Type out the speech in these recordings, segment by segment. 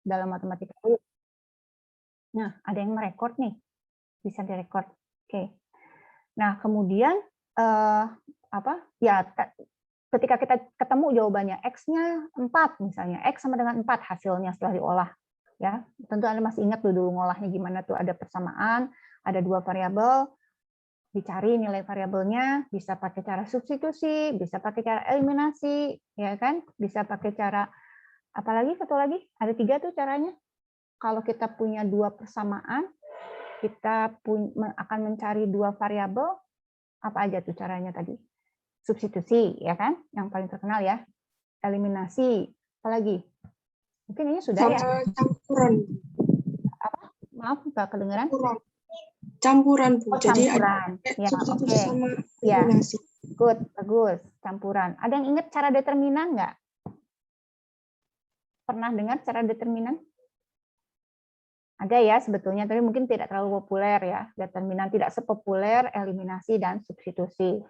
dalam matematika. Nah, ada yang merekord nih, bisa direkord. Oke. Nah, kemudian ketika kita ketemu jawabannya X-nya 4 misalnya, X sama dengan 4 hasilnya setelah diolah. Ya, tentu Anda masih ingat dulu ngolahnya gimana tuh, ada persamaan, ada 2 variabel, dicari nilai variabelnya, bisa pakai cara substitusi, bisa pakai cara eliminasi, ya kan? Bisa pakai cara apalagi satu lagi, ada 3 tuh caranya. Kalau kita punya 2 persamaan, kita akan mencari 2 variabel, apa aja tuh caranya tadi? Substitusi, ya kan? Yang paling terkenal ya. Eliminasi, apalagi? Mungkin ini sudah ya. Campuran. Apa? Maaf, nggak kedengeran. Campuran, Bu. Oh, Jadi campuran. ada Ya, substitusi oke. sama Ya, eliminasi. good, bagus. Campuran. Ada yang ingat cara determinan nggak? Pernah dengar cara determinan? Ada ya sebetulnya, tapi mungkin tidak terlalu populer ya. Determinan tidak sepopuler eliminasi dan substitusi.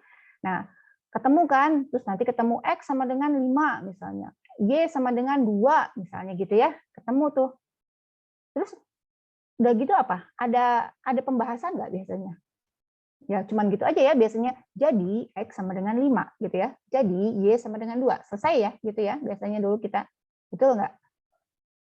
Nah, ketemu kan, terus nanti ketemu X sama dengan 5 misalnya. Y sama dengan 2 misalnya gitu ya. Ketemu tuh. Terus udah gitu apa? Ada pembahasan nggak biasanya? Ya cuman gitu aja ya biasanya. Jadi X sama dengan 5 gitu ya. Jadi Y sama dengan 2. Selesai ya gitu ya. Biasanya dulu kita. Betul nggak?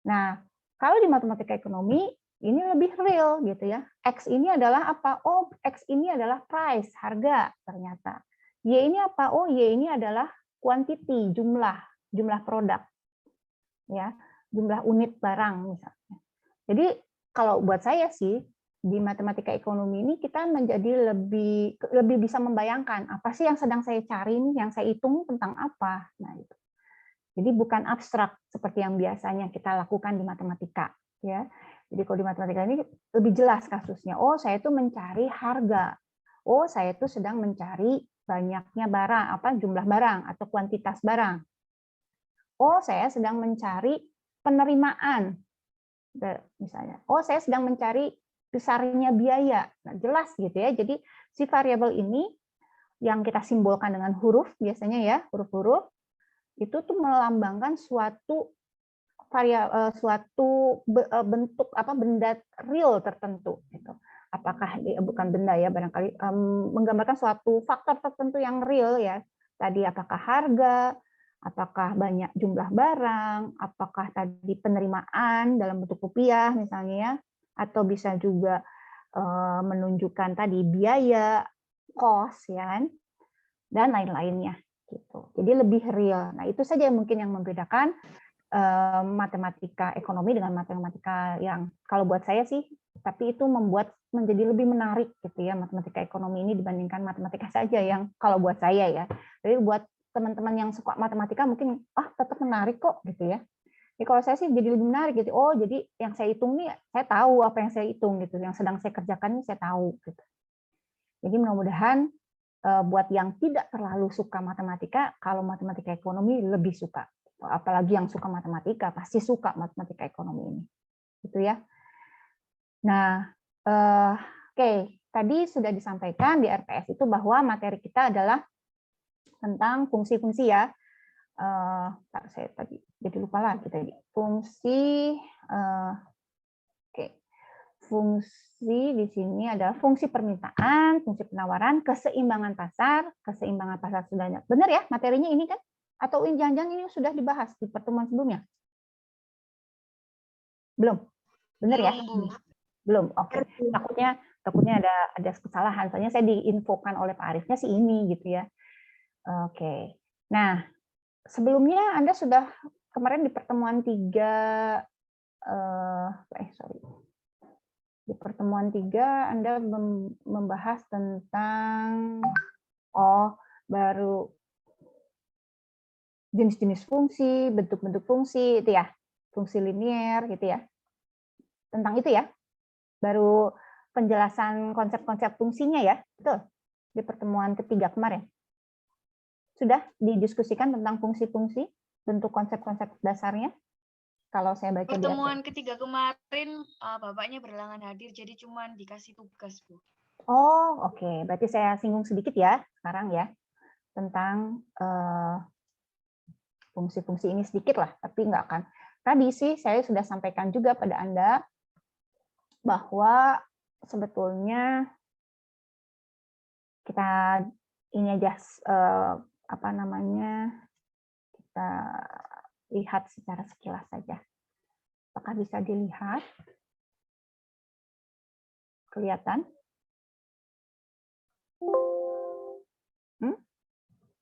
Nah, kalau di matematika ekonomi ini lebih real gitu ya. X ini adalah apa? Oh, X ini adalah price, harga ternyata. Y ini apa? Oh, Y ini adalah quantity, jumlah produk. Ya, jumlah unit barang misalnya. Jadi kalau buat saya sih di matematika ekonomi ini kita menjadi lebih bisa membayangkan apa sih yang sedang saya cari nih, yang saya hitung tentang apa. Nah, itu. Jadi bukan abstrak seperti yang biasanya kita lakukan di matematika, ya. Jadi kalau di matematika ini lebih jelas kasusnya. Oh, saya itu mencari harga. Oh, saya itu sedang mencari banyaknya barang, jumlah barang atau kuantitas barang. Oh, saya sedang mencari penerimaan, misalnya. Oh, saya sedang mencari besarnya biaya. Nah, jelas gitu ya. Jadi si variabel ini yang kita simbolkan dengan huruf biasanya ya, huruf-huruf itu tuh melambangkan suatu bentuk benda real tertentu gitu. Apakah bukan benda ya, barangkali menggambarkan suatu faktor tertentu yang real ya. Tadi apakah harga, apakah banyak jumlah barang, apakah tadi penerimaan dalam bentuk rupiah misalnya ya, atau bisa juga menunjukkan tadi biaya, cost ya kan, dan lain-lainnya gitu. Jadi lebih real. Nah, itu saja mungkin yang membedakan matematika ekonomi dengan matematika yang kalau buat saya sih, tapi itu membuat menjadi lebih menarik gitu ya matematika ekonomi ini dibandingkan matematika saja yang kalau buat saya ya. Jadi buat teman-teman yang suka matematika mungkin tetap menarik kok gitu ya. Jadi kalau saya sih jadi lebih menarik gitu. Oh, jadi yang saya hitung nih saya tahu apa yang saya hitung gitu. Yang sedang saya kerjakan ini saya tahu gitu. Jadi mudah-mudahan buat yang tidak terlalu suka matematika, kalau matematika ekonomi lebih suka. Apalagi yang suka matematika, pasti suka matematika ekonomi ini. Gitu ya. Nah, oke. Tadi sudah disampaikan di RPS itu bahwa materi kita adalah tentang fungsi-fungsi ya. Saya tadi jadi lupa lagi tadi. Fungsi, oke. Fungsi di sini adalah fungsi permintaan, fungsi penawaran, keseimbangan pasar sudah benar ya materinya ini kan? Atau jangan-jangan ini sudah dibahas di pertemuan sebelumnya? Belum? Benar ya? Belum. Oke. Takutnya ada kesalahan. Soalnya saya diinfokan oleh Pak Arifnya sih ini gitu ya. Oke. Nah, sebelumnya Anda sudah kemarin di pertemuan 3 di pertemuan 3 Anda membahas tentang baru jenis-jenis fungsi, bentuk-bentuk fungsi itu ya. Fungsi linier gitu ya. Tentang itu ya. Baru penjelasan konsep-konsep fungsinya ya. Betul. Di pertemuan ketiga kemarin. Sudah didiskusikan tentang fungsi-fungsi, bentuk konsep-konsep dasarnya. Kalau saya baca pertemuan ketiga kemarin bapaknya berhalangan hadir jadi cuman dikasih tugas, Bu. Oh, oke. Berarti saya singgung sedikit ya sekarang ya tentang fungsi-fungsi ini sedikit lah, tapi nggak akan tadi sih saya sudah sampaikan juga pada Anda bahwa sebetulnya kita ini aja apa namanya, kita lihat secara sekilas saja. Apakah bisa dilihat? Kelihatan?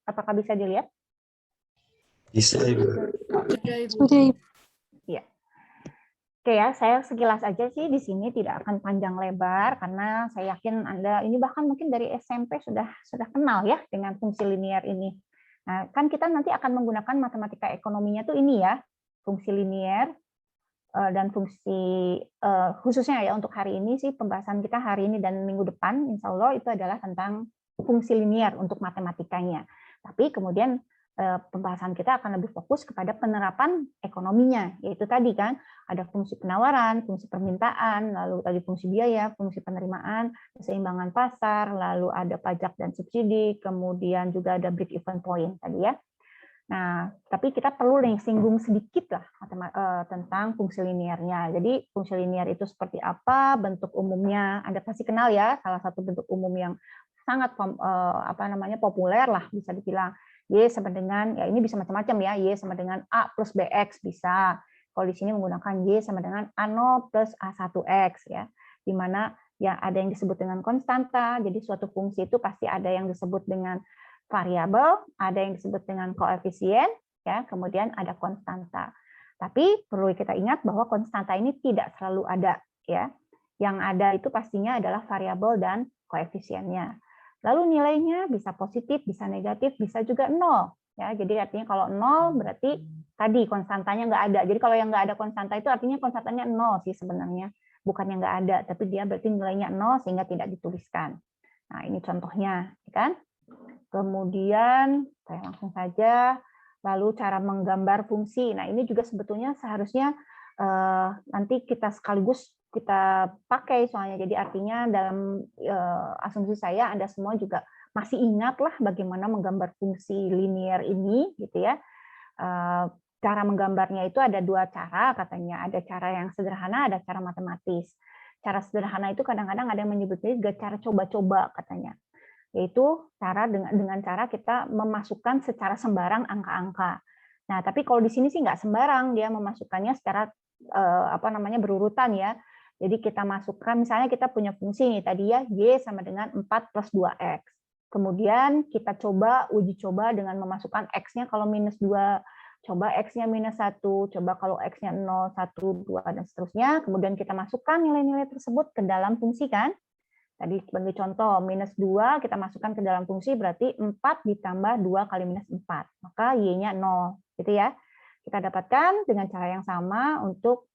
Apakah bisa dilihat? Bisa, Ibu. Sudah, Ibu. Iya. Oke ya, saya sekilas aja sih di sini tidak akan panjang lebar karena saya yakin Anda ini bahkan mungkin dari SMP sudah kenal ya dengan fungsi linier ini. Nah, kan kita nanti akan menggunakan matematika ekonominya tuh ini ya, fungsi linier dan fungsi khususnya ya untuk hari ini sih pembahasan kita hari ini dan minggu depan insya Allah itu adalah tentang fungsi linier untuk matematikanya. Tapi kemudian pembahasan kita akan lebih fokus kepada penerapan ekonominya, yaitu tadi kan ada fungsi penawaran, fungsi permintaan, lalu tadi fungsi biaya, fungsi penerimaan, keseimbangan pasar, lalu ada pajak dan subsidi, kemudian juga ada break even point tadi ya. Nah, tapi kita perlu singgung sedikit lah tentang fungsi liniernya. Jadi fungsi linier itu seperti apa, bentuk umumnya, Anda pasti kenal ya, salah satu bentuk umum yang sangat populer lah bisa dibilang. Y sama dengan, ya ini bisa macam-macam ya, Y sama dengan A plus BX bisa. Kalau di sini menggunakan Y sama dengan A0 plus A1X ya. Di mana ya ada yang disebut dengan konstanta, jadi suatu fungsi itu pasti ada yang disebut dengan variabel, ada yang disebut dengan koefisien, ya, kemudian ada konstanta. Tapi perlu kita ingat bahwa konstanta ini tidak selalu ada ya. Yang ada itu pastinya adalah variabel dan koefisiennya. Lalu nilainya bisa positif, bisa negatif, bisa juga 0. Ya, jadi artinya kalau 0 berarti tadi konstantanya nggak ada. Jadi kalau yang nggak ada konstanta itu artinya konstantanya 0 sih sebenarnya. Bukan yang nggak ada, tapi dia berarti nilainya 0 sehingga tidak dituliskan. Nah, ini contohnya. Kan? Kemudian saya langsung saja, lalu cara menggambar fungsi. Nah, ini juga sebetulnya seharusnya nanti kita sekaligus kita pakai soalnya. Jadi artinya dalam asumsi saya Anda semua juga masih ingat lah bagaimana menggambar fungsi linier ini gitu ya. Cara menggambarnya itu ada dua cara katanya. Ada cara yang sederhana, ada cara matematis. Cara sederhana itu kadang-kadang ada yang menyebutnya juga cara coba-coba katanya. Yaitu cara dengan cara kita memasukkan secara sembarang angka-angka. Nah, tapi kalau di sini sih nggak sembarang, dia memasukkannya secara berurutan ya. Jadi kita masukkan, misalnya kita punya fungsi nih tadi ya, Y sama dengan 4 plus 2X. Kemudian kita uji coba dengan memasukkan X-nya kalau minus 2, coba X-nya minus 1, coba kalau X-nya 0, 1, 2, dan seterusnya. Kemudian kita masukkan nilai-nilai tersebut ke dalam fungsi kan. Tadi sebagai contoh, minus 2 kita masukkan ke dalam fungsi berarti 4 ditambah 2 kali minus 4. Maka Y-nya 0. Gitu ya. Kita dapatkan dengan cara yang sama untuk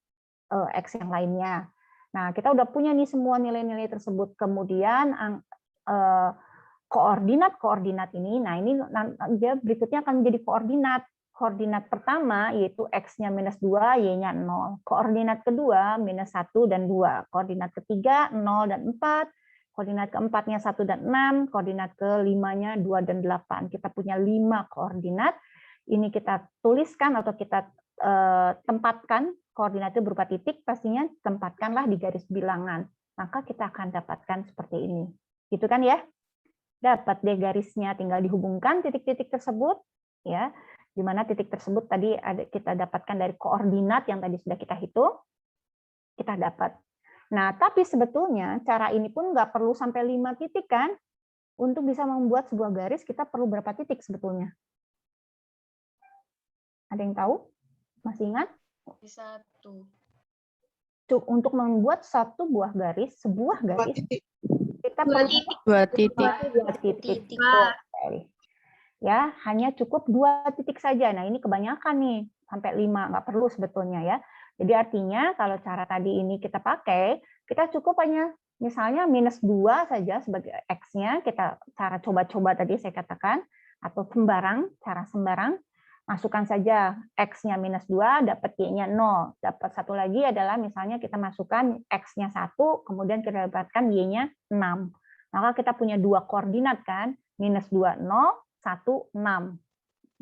X yang lainnya. Nah, kita udah punya nih semua nilai-nilai tersebut. Kemudian koordinat ini, nah ini dia berikutnya akan menjadi koordinat. Koordinat pertama yaitu X-nya minus 2, Y-nya 0. Koordinat kedua minus 1 dan 2. Koordinat ketiga 0 dan 4. Koordinat keempatnya 1 dan 6. Koordinat kelimanya 2 dan 8. Kita punya 5 koordinat. Ini kita tuliskan atau kita tempatkan. Koordinat itu berupa titik, pastinya tempatkanlah di garis bilangan. Maka kita akan dapatkan seperti ini. Gitu kan ya? Dapat deh garisnya, tinggal dihubungkan titik-titik tersebut. Ya, di mana titik tersebut tadi kita dapatkan dari koordinat yang tadi sudah kita hitung. Kita dapat. Nah, tapi sebetulnya cara ini pun nggak perlu sampai 5 titik kan? Untuk bisa membuat sebuah garis, kita perlu berapa titik sebetulnya? Ada yang tahu? Masih ingat? Satu. Untuk membuat satu buah garis, sebuah garis, kita perlu Dua titik. dua titik. Ya, hanya cukup 2 titik saja. Nah, ini kebanyakan nih, sampai 5, nggak perlu sebetulnya ya. Jadi artinya kalau cara tadi ini kita pakai, kita cukup hanya misalnya minus 2 saja sebagai X-nya, kita cara coba-coba tadi saya katakan, atau cara sembarang, masukkan saja X-nya minus 2, dapat Y-nya 0. Dapat satu lagi adalah misalnya kita masukkan X-nya 1, kemudian kita dapatkan Y-nya 6. Maka kita punya 2 koordinat kan, minus 2, 0, 1, 6.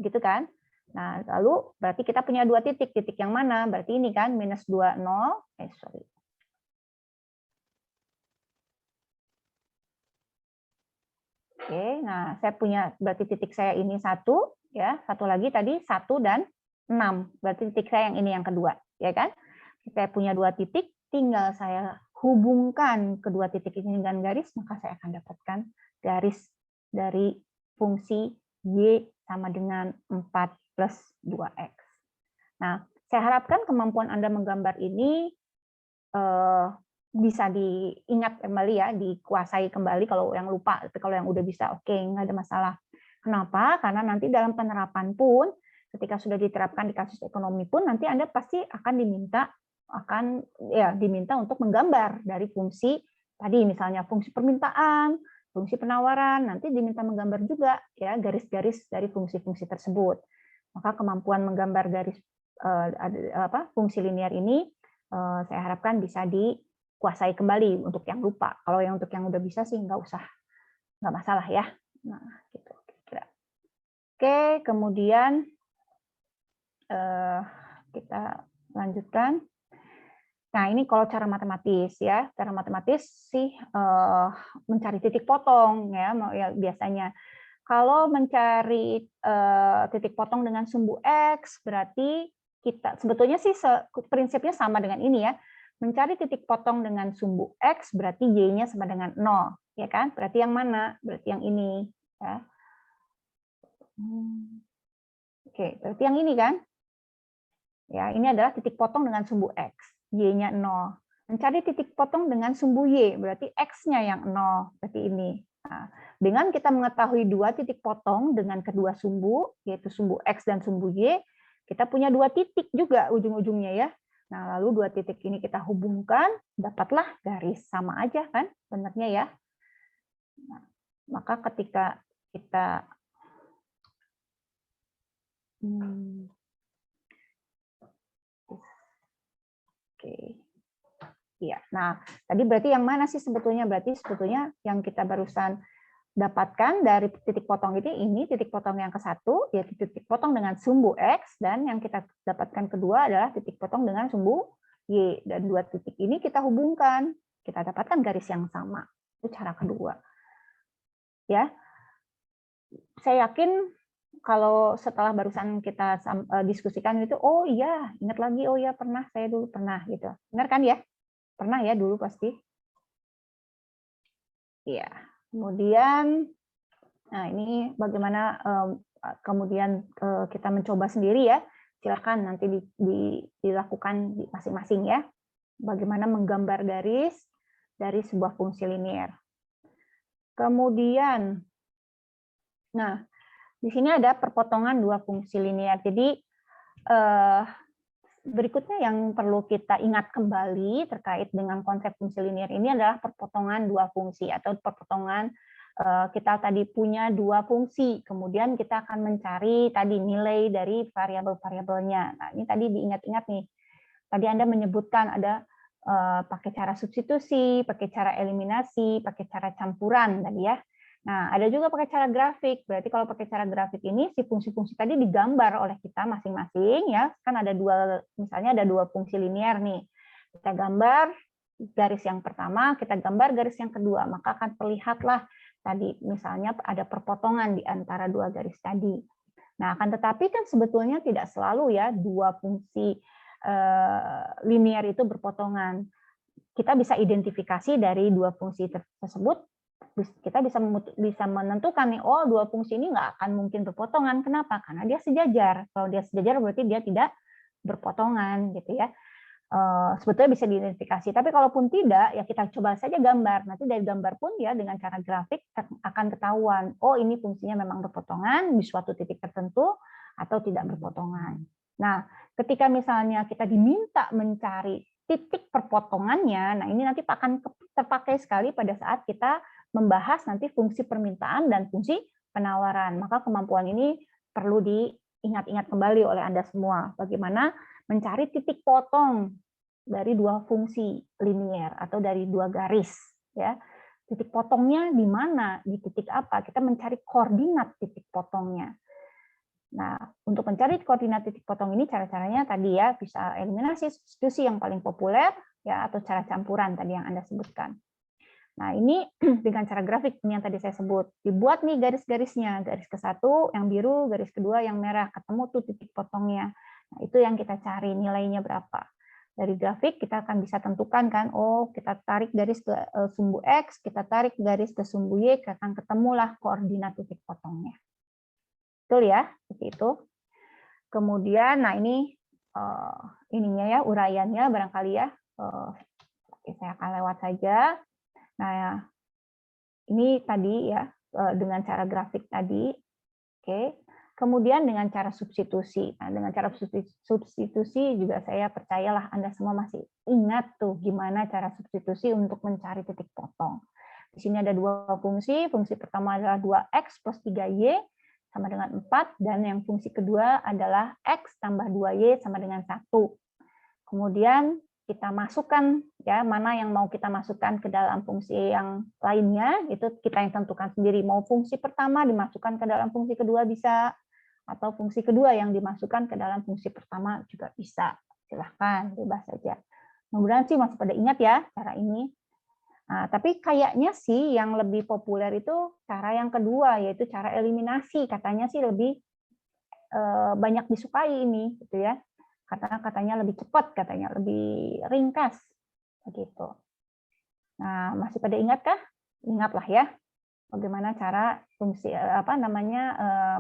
Gitu kan? Nah, lalu berarti kita punya dua titik. Titik yang mana? Berarti ini kan, minus 2, 0. Sorry. Oke, nah saya punya, berarti titik saya ini 1, ya. Satu lagi tadi 1 dan 6. Berarti titik saya yang ini yang kedua, ya kan? Saya punya dua titik, tinggal saya hubungkan kedua titik ini dengan garis, maka saya akan dapatkan garis dari fungsi Y sama dengan 4 plus 2X. Nah, saya harapkan kemampuan Anda menggambar ini bisa diingat kembali ya, dikuasai kembali. Kalau yang lupa, tapi kalau yang udah bisa, oke, nggak ada masalah. Kenapa? Karena nanti dalam penerapan pun, ketika sudah diterapkan di kasus ekonomi pun, nanti Anda pasti akan diminta untuk menggambar dari fungsi tadi, misalnya fungsi permintaan, fungsi penawaran, nanti diminta menggambar juga ya garis-garis dari fungsi-fungsi tersebut. Maka kemampuan menggambar garis fungsi linear ini saya harapkan bisa dikuasai kembali untuk yang lupa. Kalau yang untuk yang udah bisa sih nggak masalah ya. Nah, gitu kira-kira. Oke, kemudian kita lanjutkan. Nah, ini kalau cara matematis ya. Cara matematis sih mencari titik potong ya biasanya. Kalau mencari titik potong dengan sumbu X, berarti kita sebetulnya sih prinsipnya sama dengan ini ya. Mencari titik potong dengan sumbu X berarti Y-nya sama dengan 0, ya kan? Berarti yang mana? Berarti yang ini, ya. Oke, berarti yang ini kan? Ya, ini adalah titik potong dengan sumbu X, Y-nya 0. Mencari titik potong dengan sumbu Y, berarti X-nya yang 0, berarti ini. Nah, dengan kita mengetahui dua titik potong dengan kedua sumbu, yaitu sumbu X dan sumbu Y, kita punya dua titik juga ujung-ujungnya ya. Nah, lalu dua titik ini kita hubungkan, dapatlah garis, sama aja kan, benarnya ya. Nah, maka ketika kita iya. Nah, tadi berarti yang mana sih sebetulnya? Berarti sebetulnya yang kita barusan dapatkan dari titik potong ini titik potong yang ke-1, yaitu titik potong dengan sumbu X, dan yang kita dapatkan kedua adalah titik potong dengan sumbu Y. Dan dua titik ini kita hubungkan, kita dapatkan garis yang sama. Itu cara kedua. Ya, saya yakin kalau setelah barusan kita diskusikan itu, oh iya, ingat lagi, oh iya pernah, saya dulu pernah gitu. Benar kan ya? Pernah ya dulu pasti. Iya. Kemudian, nah ini bagaimana kemudian kita mencoba sendiri ya. Silakan nanti dilakukan masing-masing ya. Bagaimana menggambar garis dari sebuah fungsi linear. Kemudian, nah di sini ada perpotongan dua fungsi linear. Jadi berikutnya yang perlu kita ingat kembali terkait dengan konsep fungsi linear ini adalah perpotongan dua fungsi atau perpotongan kita tadi punya dua fungsi, kemudian kita akan mencari tadi nilai dari variabel-variabelnya. Nah, ini tadi diingat-ingat nih. Tadi Anda menyebutkan ada pakai cara substitusi, pakai cara eliminasi, pakai cara campuran tadi ya. Nah, ada juga pakai cara grafik. Berarti kalau pakai cara grafik ini si fungsi-fungsi tadi digambar oleh kita masing-masing ya. Kan ada dua, misalnya ada dua fungsi linear nih. Kita gambar garis yang pertama, kita gambar garis yang kedua, maka akan terlihatlah tadi misalnya ada perpotongan di antara dua garis tadi. Nah, akan tetapi kan sebetulnya tidak selalu ya dua fungsi linear itu berpotongan. Kita bisa identifikasi dari dua fungsi tersebut, kita bisa menentukan nih, oh dua fungsi ini nggak akan mungkin berpotongan. Kenapa? Karena dia sejajar. Kalau dia sejajar berarti dia tidak berpotongan, gitu ya. Sebetulnya bisa diidentifikasi. Tapi kalaupun tidak, ya kita coba saja gambar. Nanti dari gambar pun ya dengan cara grafik akan ketahuan, oh ini fungsinya memang berpotongan di suatu titik tertentu atau tidak berpotongan. Nah, ketika misalnya kita diminta mencari titik perpotongannya, nah ini nanti akan terpakai sekali pada saat kita membahas nanti fungsi permintaan dan fungsi penawaran. Maka kemampuan ini perlu diingat-ingat kembali oleh Anda semua. Bagaimana mencari titik potong dari dua fungsi linear atau dari dua garis. Ya, titik potongnya di mana, di titik apa? Kita mencari koordinat titik potongnya. Nah, untuk mencari koordinat titik potong ini cara-caranya tadi ya, bisa eliminasi, substitusi yang paling populer, ya, atau cara campuran tadi yang Anda sebutkan. Nah, ini dengan cara grafik ini yang tadi saya sebut. Dibuat nih garis-garisnya, garis ke-1 yang biru, garis kedua yang merah, ketemu tuh titik potongnya. Nah, itu yang kita cari nilainya berapa. Dari grafik kita akan bisa tentukan kan, oh kita tarik garis ke sumbu X, kita tarik garis ke sumbu Y, akan ketemulah koordinat titik potongnya. Betul ya, seperti itu. Kemudian, nah ini ininya ya, uraiannya barangkali ya. Saya akan lewat saja. Nah, ini tadi ya, dengan cara grafik tadi. Oke. Kemudian dengan cara substitusi. Nah, dengan cara substitusi juga saya percayalah Anda semua masih ingat tuh gimana cara substitusi untuk mencari titik potong. Di sini ada dua fungsi. Fungsi pertama adalah 2X plus 3Y sama dengan 4, dan yang fungsi kedua adalah X tambah 2Y sama dengan 1. Kemudian kita masukkan ya, mana yang mau kita masukkan ke dalam fungsi yang lainnya, itu kita yang tentukan sendiri. Mau fungsi pertama dimasukkan ke dalam fungsi kedua bisa, atau fungsi kedua yang dimasukkan ke dalam fungsi pertama juga bisa. Silahkan, bebas saja. Mudah-mudahan sih masih pada ingat ya cara ini. Nah, tapi kayaknya sih yang lebih populer itu cara yang kedua, yaitu cara eliminasi. Katanya sih lebih banyak disukai ini, gitu ya. Katanya lebih cepat, katanya lebih ringkas, begitu. Nah, masih pada ingatkah? Ingatlah ya, bagaimana cara fungsi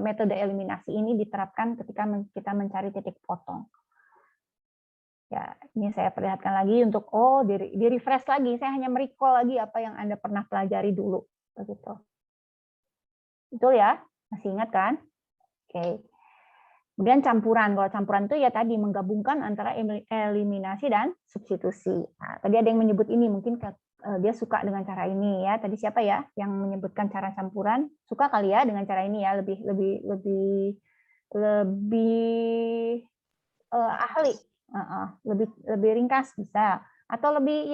metode eliminasi ini diterapkan ketika kita mencari titik potong. Ya, ini saya perlihatkan lagi untuk di refresh lagi. Saya hanya merecall lagi apa yang Anda pernah pelajari dulu, begitu. Betul ya? Masih ingat kan? Oke. Kemudian campuran. Kalau campuran itu ya tadi menggabungkan antara eliminasi dan substitusi. Nah, tadi ada yang menyebut ini, mungkin dia suka dengan cara ini ya. Tadi siapa ya yang menyebutkan cara campuran? Suka kali ya dengan cara ini ya, lebih ahli. Lebih ringkas bisa, atau lebih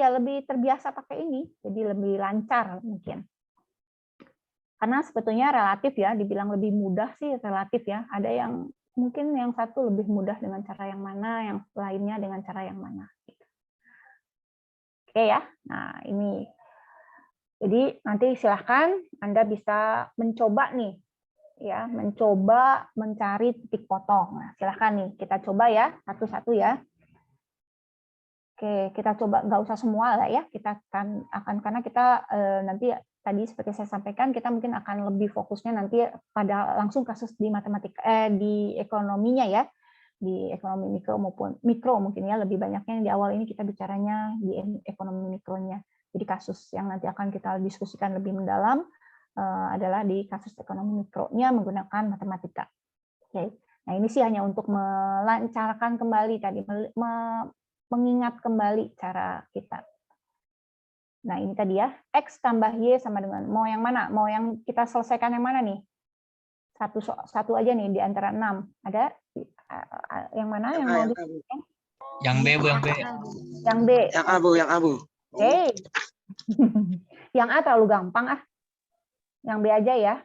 terbiasa pakai ini, jadi lebih lancar mungkin. Karena sebetulnya relatif ya, dibilang lebih mudah sih relatif ya. Ada yang mungkin yang satu lebih mudah dengan cara yang mana, yang lainnya dengan cara yang mana. Oke ya, nah ini. Jadi nanti silahkan Anda bisa mencoba nih, ya, mencoba mencari titik potong. Nah, silahkan nih, kita coba ya satu-satu ya. Oke, kita coba, nggak usah semua lah ya. Kita akan karena kita nanti tadi seperti saya sampaikan, kita mungkin akan lebih fokusnya nanti pada langsung kasus di matematika, di ekonominya ya, di ekonomi mikro mungkin ya, lebih banyaknya di awal ini kita bicaranya di ekonomi mikronya. Jadi kasus yang nanti akan kita diskusikan lebih mendalam adalah di kasus ekonomi mikronya menggunakan matematika. Oke. Nah, ini sih hanya untuk melancarkan kembali tadi, mengingat kembali cara kita. Nah, ini tadi ya, X tambah Y sama dengan, mau yang mana? Mau yang kita selesaikan yang mana nih? Satu aja nih di antara 6. Ada yang mana yang mau diselesaikan? Yang B, Bu, yang B. Yang B. Yang A, Bu, yang A, Bu. Oke. Yang A terlalu gampang ah. Yang B aja ya.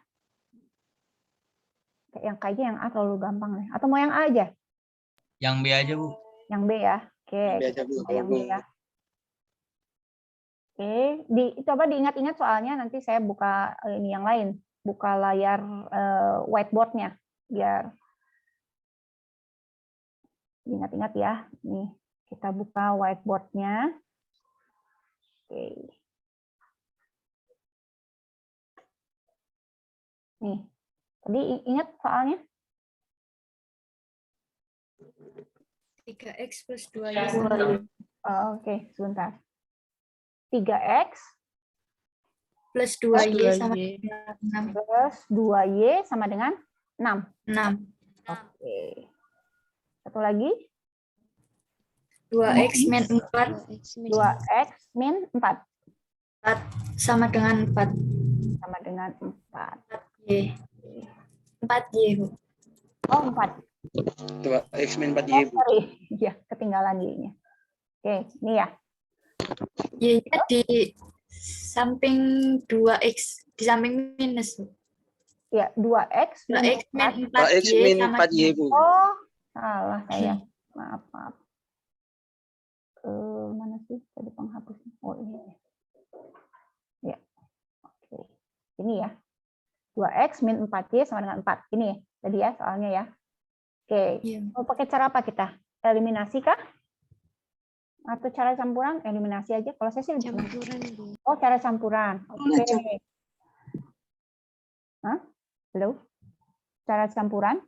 Yang kayaknya yang A terlalu gampang nih. Atau mau yang A aja? Yang B aja, Bu. Yang B ya. Oke. Yang B ya. Oke. Coba diingat-ingat soalnya nanti saya buka ini yang lain. Buka layar whiteboard-nya. Biar ingat-ingat ya. Nih, kita buka whiteboard-nya. Oke. Nih, tadi ingat soalnya? 3X plus 2Y. Oke, sebentar. 3X Plus 2Y sama dengan 6. plus 2Y sama dengan 6. 6. Oke. Satu lagi. 2X min 4. 2X min 4. 4 sama dengan 4. Sama dengan 4. Y. 4Y, Bu. Oh, 4. 2X min 4Y, Bu. Sorry. Ya, ketinggalan Y-nya. Oke, ini ya. Y-nya di samping 2X. Di samping minus, Bu. Ya, 2X 2X min 4. 4Y 2X min sama 4Y, Bu. Oh, salah saya. Maaf. Mana sih tadi penghapusnya? Oh, ini. Ya, oke. Ini ya. 2X min 4Y sama dengan 4. Ini ya, tadi ya soalnya ya. Oke. Iya. Mau pakai cara apa kita? Eliminasi kah? Atau cara campuran? Eliminasi aja. Kalau saya sih Campuran, Bu. oh, cara campuran. Oke. Hah? Halo? Cara campuran?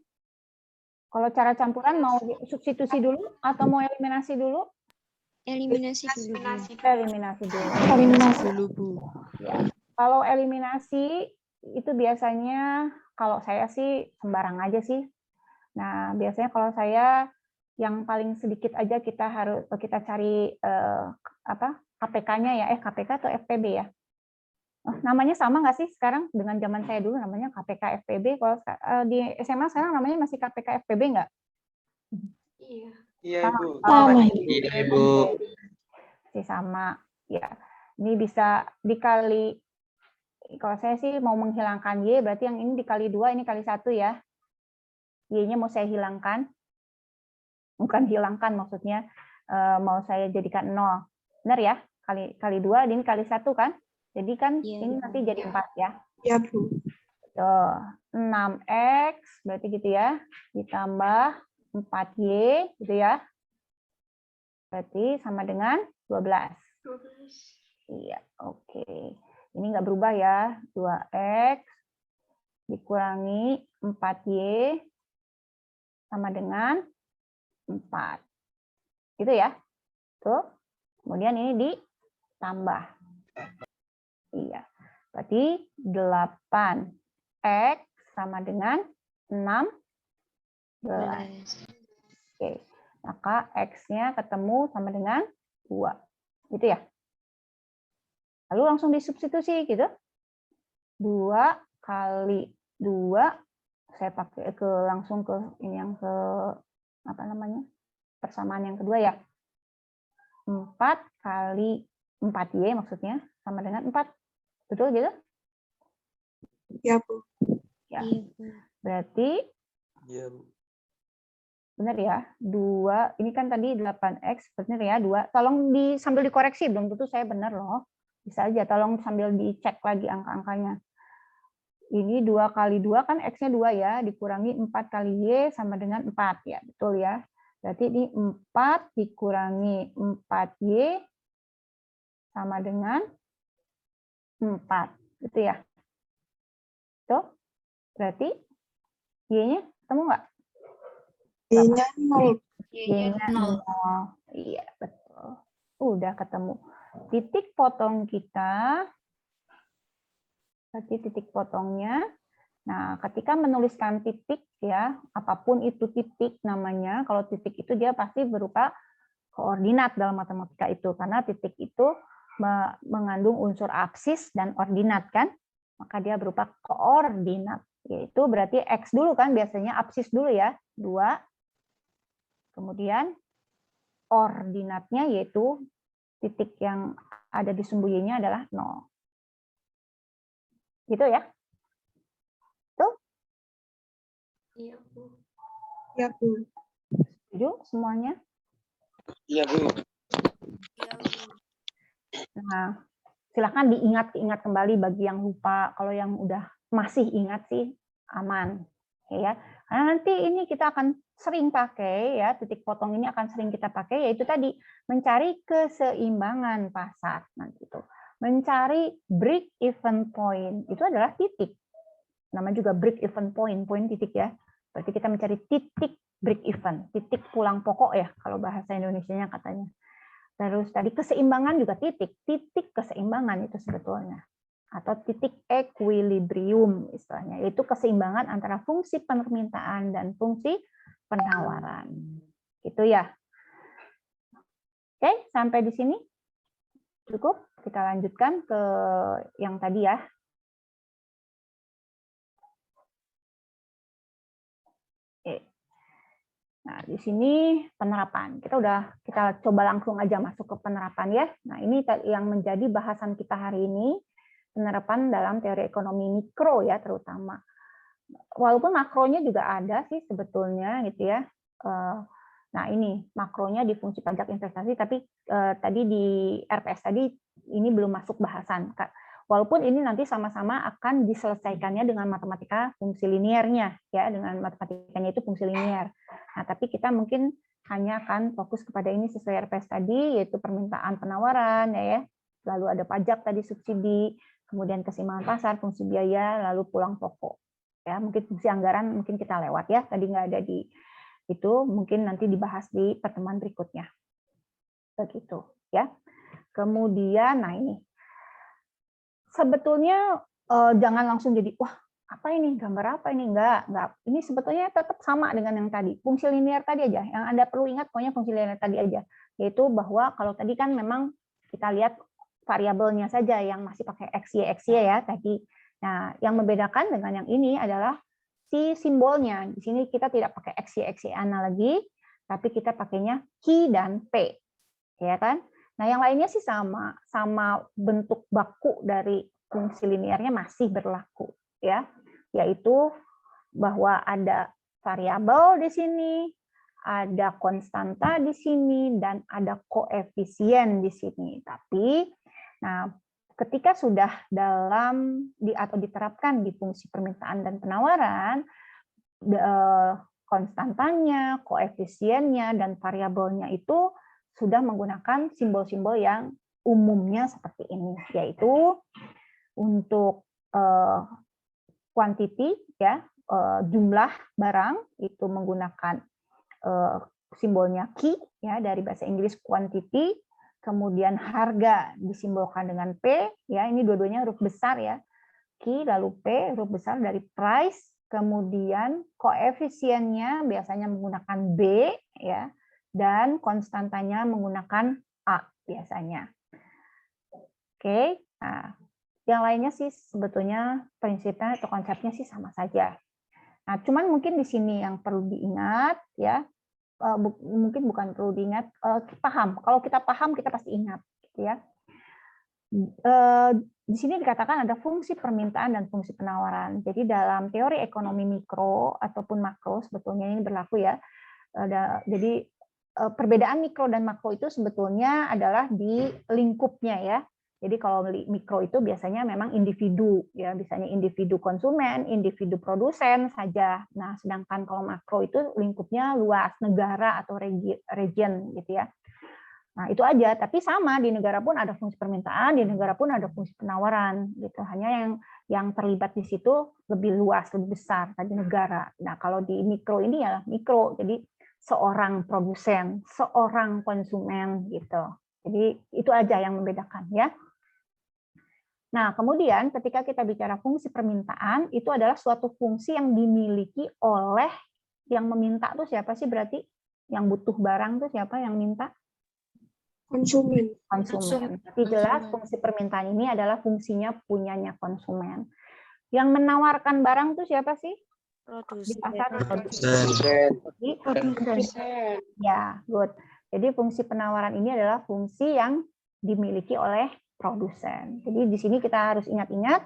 Kalau cara campuran mau substitusi dulu atau mau eliminasi dulu? Eliminasi dulu, Bu. Eliminasi dulu. Eliminasi dulu, Bu. Ya. Kalau eliminasi itu biasanya kalau saya sih sembarang aja sih. Nah, biasanya kalau saya yang paling sedikit aja kita cari KPK-nya ya, KPK atau FPB ya. Namanya sama nggak sih sekarang dengan zaman saya dulu namanya KPK FPB. Kalau di SMA sekarang namanya masih KPK FPB nggak? Iya. Iya, Bu. Sama. Iya, Ibu. Masih sama. Ya, ini bisa dikali. Kalau saya sih mau menghilangkan Y, berarti yang ini dikali 2, ini kali 1 ya. Y-nya mau saya hilangkan. Bukan hilangkan maksudnya, mau saya jadikan 0. Benar ya? Kali 2, ini kali 1 kan? Jadi kan Iya, ini Ibu. nanti jadi 4 ya. Iya, Bu. Tuh, 6X, berarti gitu ya. Ditambah 4Y, gitu ya. Berarti sama dengan 12. Iya, oke. Ini nggak berubah ya. 2X dikurangi 4Y sama dengan 4. Gitu ya. Tuh. Kemudian ini ditambah. Iya. Berarti 8X sama dengan 16. Oke. Maka X-nya ketemu sama dengan 2. Gitu ya. Lalu langsung disubstitusi gitu. 2 kali 2, saya pakai langsung ke ini yang ke apa namanya? Persamaan yang kedua ya. 4 kali 4Y maksudnya sama dengan 4. Betul gitu? Iya, Bu. Ya. Iya, Bu. Berarti Iya, Bu. benar ya. 2, ini kan tadi 8X, benar ya, 2. Tolong sambil dikoreksi, belum tentu saya benar loh. Bisa aja, tolong sambil dicek lagi angka-angkanya. Ini 2 kali 2 kan X-nya 2 ya, dikurangi 4 kali Y sama dengan 4 ya, betul ya. Berarti ini 4 dikurangi 4Y sama dengan 4, gitu ya. Tuh, berarti Y-nya ketemu nggak? Y-nya 0. Y-nya 0. Iya, betul. Udah ketemu. Titik potong kita, berarti titik potongnya. Nah, ketika menuliskan titik ya, apapun itu titik namanya, kalau titik itu dia pasti berupa koordinat dalam matematika itu, karena titik itu mengandung unsur absis dan ordinat kan, maka dia berupa koordinat, yaitu berarti X dulu kan, biasanya absis dulu ya, 2, kemudian ordinatnya yaitu titik yang ada di sumbu Y-nya adalah 0. Gitu ya. Tuh. Iya, Bu. Iya, Bu. Setuju semuanya? Iya, Bu. Nah, silakan diingat kembali bagi yang lupa. Kalau yang udah masih ingat sih aman, ya. Karena nanti ini kita akan sering pakai ya, titik potong ini akan sering kita pakai, yaitu tadi mencari keseimbangan pasar nanti itu. Mencari break even point itu adalah titik. Nama juga break even point, poin titik ya. Berarti kita mencari titik break even, titik pulang pokok ya kalau bahasa Indonesianya katanya. Terus tadi keseimbangan juga titik keseimbangan itu sebetulnya. Atau titik equilibrium istilahnya, yaitu keseimbangan antara fungsi permintaan dan fungsi penawaran. Gitu ya. Oke, sampai di sini cukup. Kita lanjutkan ke yang tadi ya. Oke. Nah, di sini penerapan. Kita coba langsung aja masuk ke penerapan ya. Nah, ini yang menjadi bahasan kita hari ini, penerapan dalam teori ekonomi mikro ya terutama. walaupun makronya juga ada sih sebetulnya gitu ya. Nah ini makronya di fungsi pajak investasi, tapi tadi di RPS tadi ini belum masuk bahasan. Walaupun ini nanti sama-sama akan diselesaikannya dengan matematika fungsi linearnya, ya, dengan matematikanya itu fungsi linear. Nah, tapi kita mungkin hanya akan fokus kepada ini sesuai RPS tadi, yaitu permintaan penawaran, ya, lalu ada pajak tadi subsidi, kemudian keseimbangan pasar, fungsi biaya, lalu pulang pokok. Ya, mungkin fungsi anggaran mungkin kita lewat ya, tadi nggak ada di itu, mungkin nanti dibahas di pertemuan berikutnya. Begitu, ya. Kemudian, nah ini. Sebetulnya jangan langsung jadi, wah apa ini, gambar apa ini, enggak. Ini sebetulnya tetap sama dengan yang tadi, fungsi linear tadi aja, yang Anda perlu ingat pokoknya fungsi linear tadi aja, yaitu bahwa kalau tadi kan memang kita lihat variabelnya saja yang masih pakai XY ya tadi. Nah, yang membedakan dengan yang ini adalah si simbolnya. Di sini kita tidak pakai XY lagi, tapi kita pakainya Q dan P. Ya kan? Nah, yang lainnya sih sama bentuk baku dari fungsi linearnya masih berlaku, ya, yaitu bahwa ada variabel di sini, ada konstanta di sini, dan ada koefisien di sini. Tapi, nah, ketika sudah atau diterapkan di fungsi permintaan dan penawaran, konstantanya, koefisiennya, dan variabelnya itu sudah menggunakan simbol-simbol yang umumnya seperti ini, yaitu untuk quantity, ya, jumlah barang itu menggunakan simbolnya Q, ya, dari bahasa Inggris quantity, kemudian harga disimbolkan dengan P, ya, ini dua-duanya huruf besar ya, Q lalu P huruf besar dari price, kemudian koefisiennya biasanya menggunakan B, ya, dan konstantanya menggunakan A biasanya. Oke, nah, yang lainnya sih sebetulnya prinsipnya atau konsepnya sih sama saja. Nah, cuman mungkin di sini yang perlu diingat, ya, mungkin bukan perlu diingat, paham. Kalau kita paham, kita pasti ingat, gitu ya. Di sini dikatakan ada fungsi permintaan dan fungsi penawaran. Jadi dalam teori ekonomi mikro ataupun makro sebetulnya ini berlaku ya. Jadi perbedaan mikro dan makro itu sebetulnya adalah di lingkupnya ya. Jadi kalau mikro itu biasanya memang individu ya, biasanya individu konsumen, individu produsen saja. Nah, sedangkan kalau makro itu lingkupnya luas, negara atau region gitu ya. Nah, itu aja, tapi sama di negara pun ada fungsi permintaan, di negara pun ada fungsi penawaran gitu. Hanya yang terlibat di situ lebih luas, lebih besar tadi negara. Nah, kalau di mikro ini ya mikro. Jadi seorang produsen, seorang konsumen gitu. Jadi itu aja yang membedakan ya. Nah, kemudian ketika kita bicara fungsi permintaan, itu adalah suatu fungsi yang dimiliki oleh yang meminta tuh siapa sih berarti? Yang butuh barang tuh siapa yang minta? Konsumen. Konsumen. Tapi jelas fungsi permintaan ini adalah fungsinya punyanya konsumen. Yang menawarkan barang tuh siapa sih? Di pasar produsen. Ya, good. Jadi fungsi penawaran ini adalah fungsi yang dimiliki oleh produsen. Jadi di sini kita harus ingat-ingat,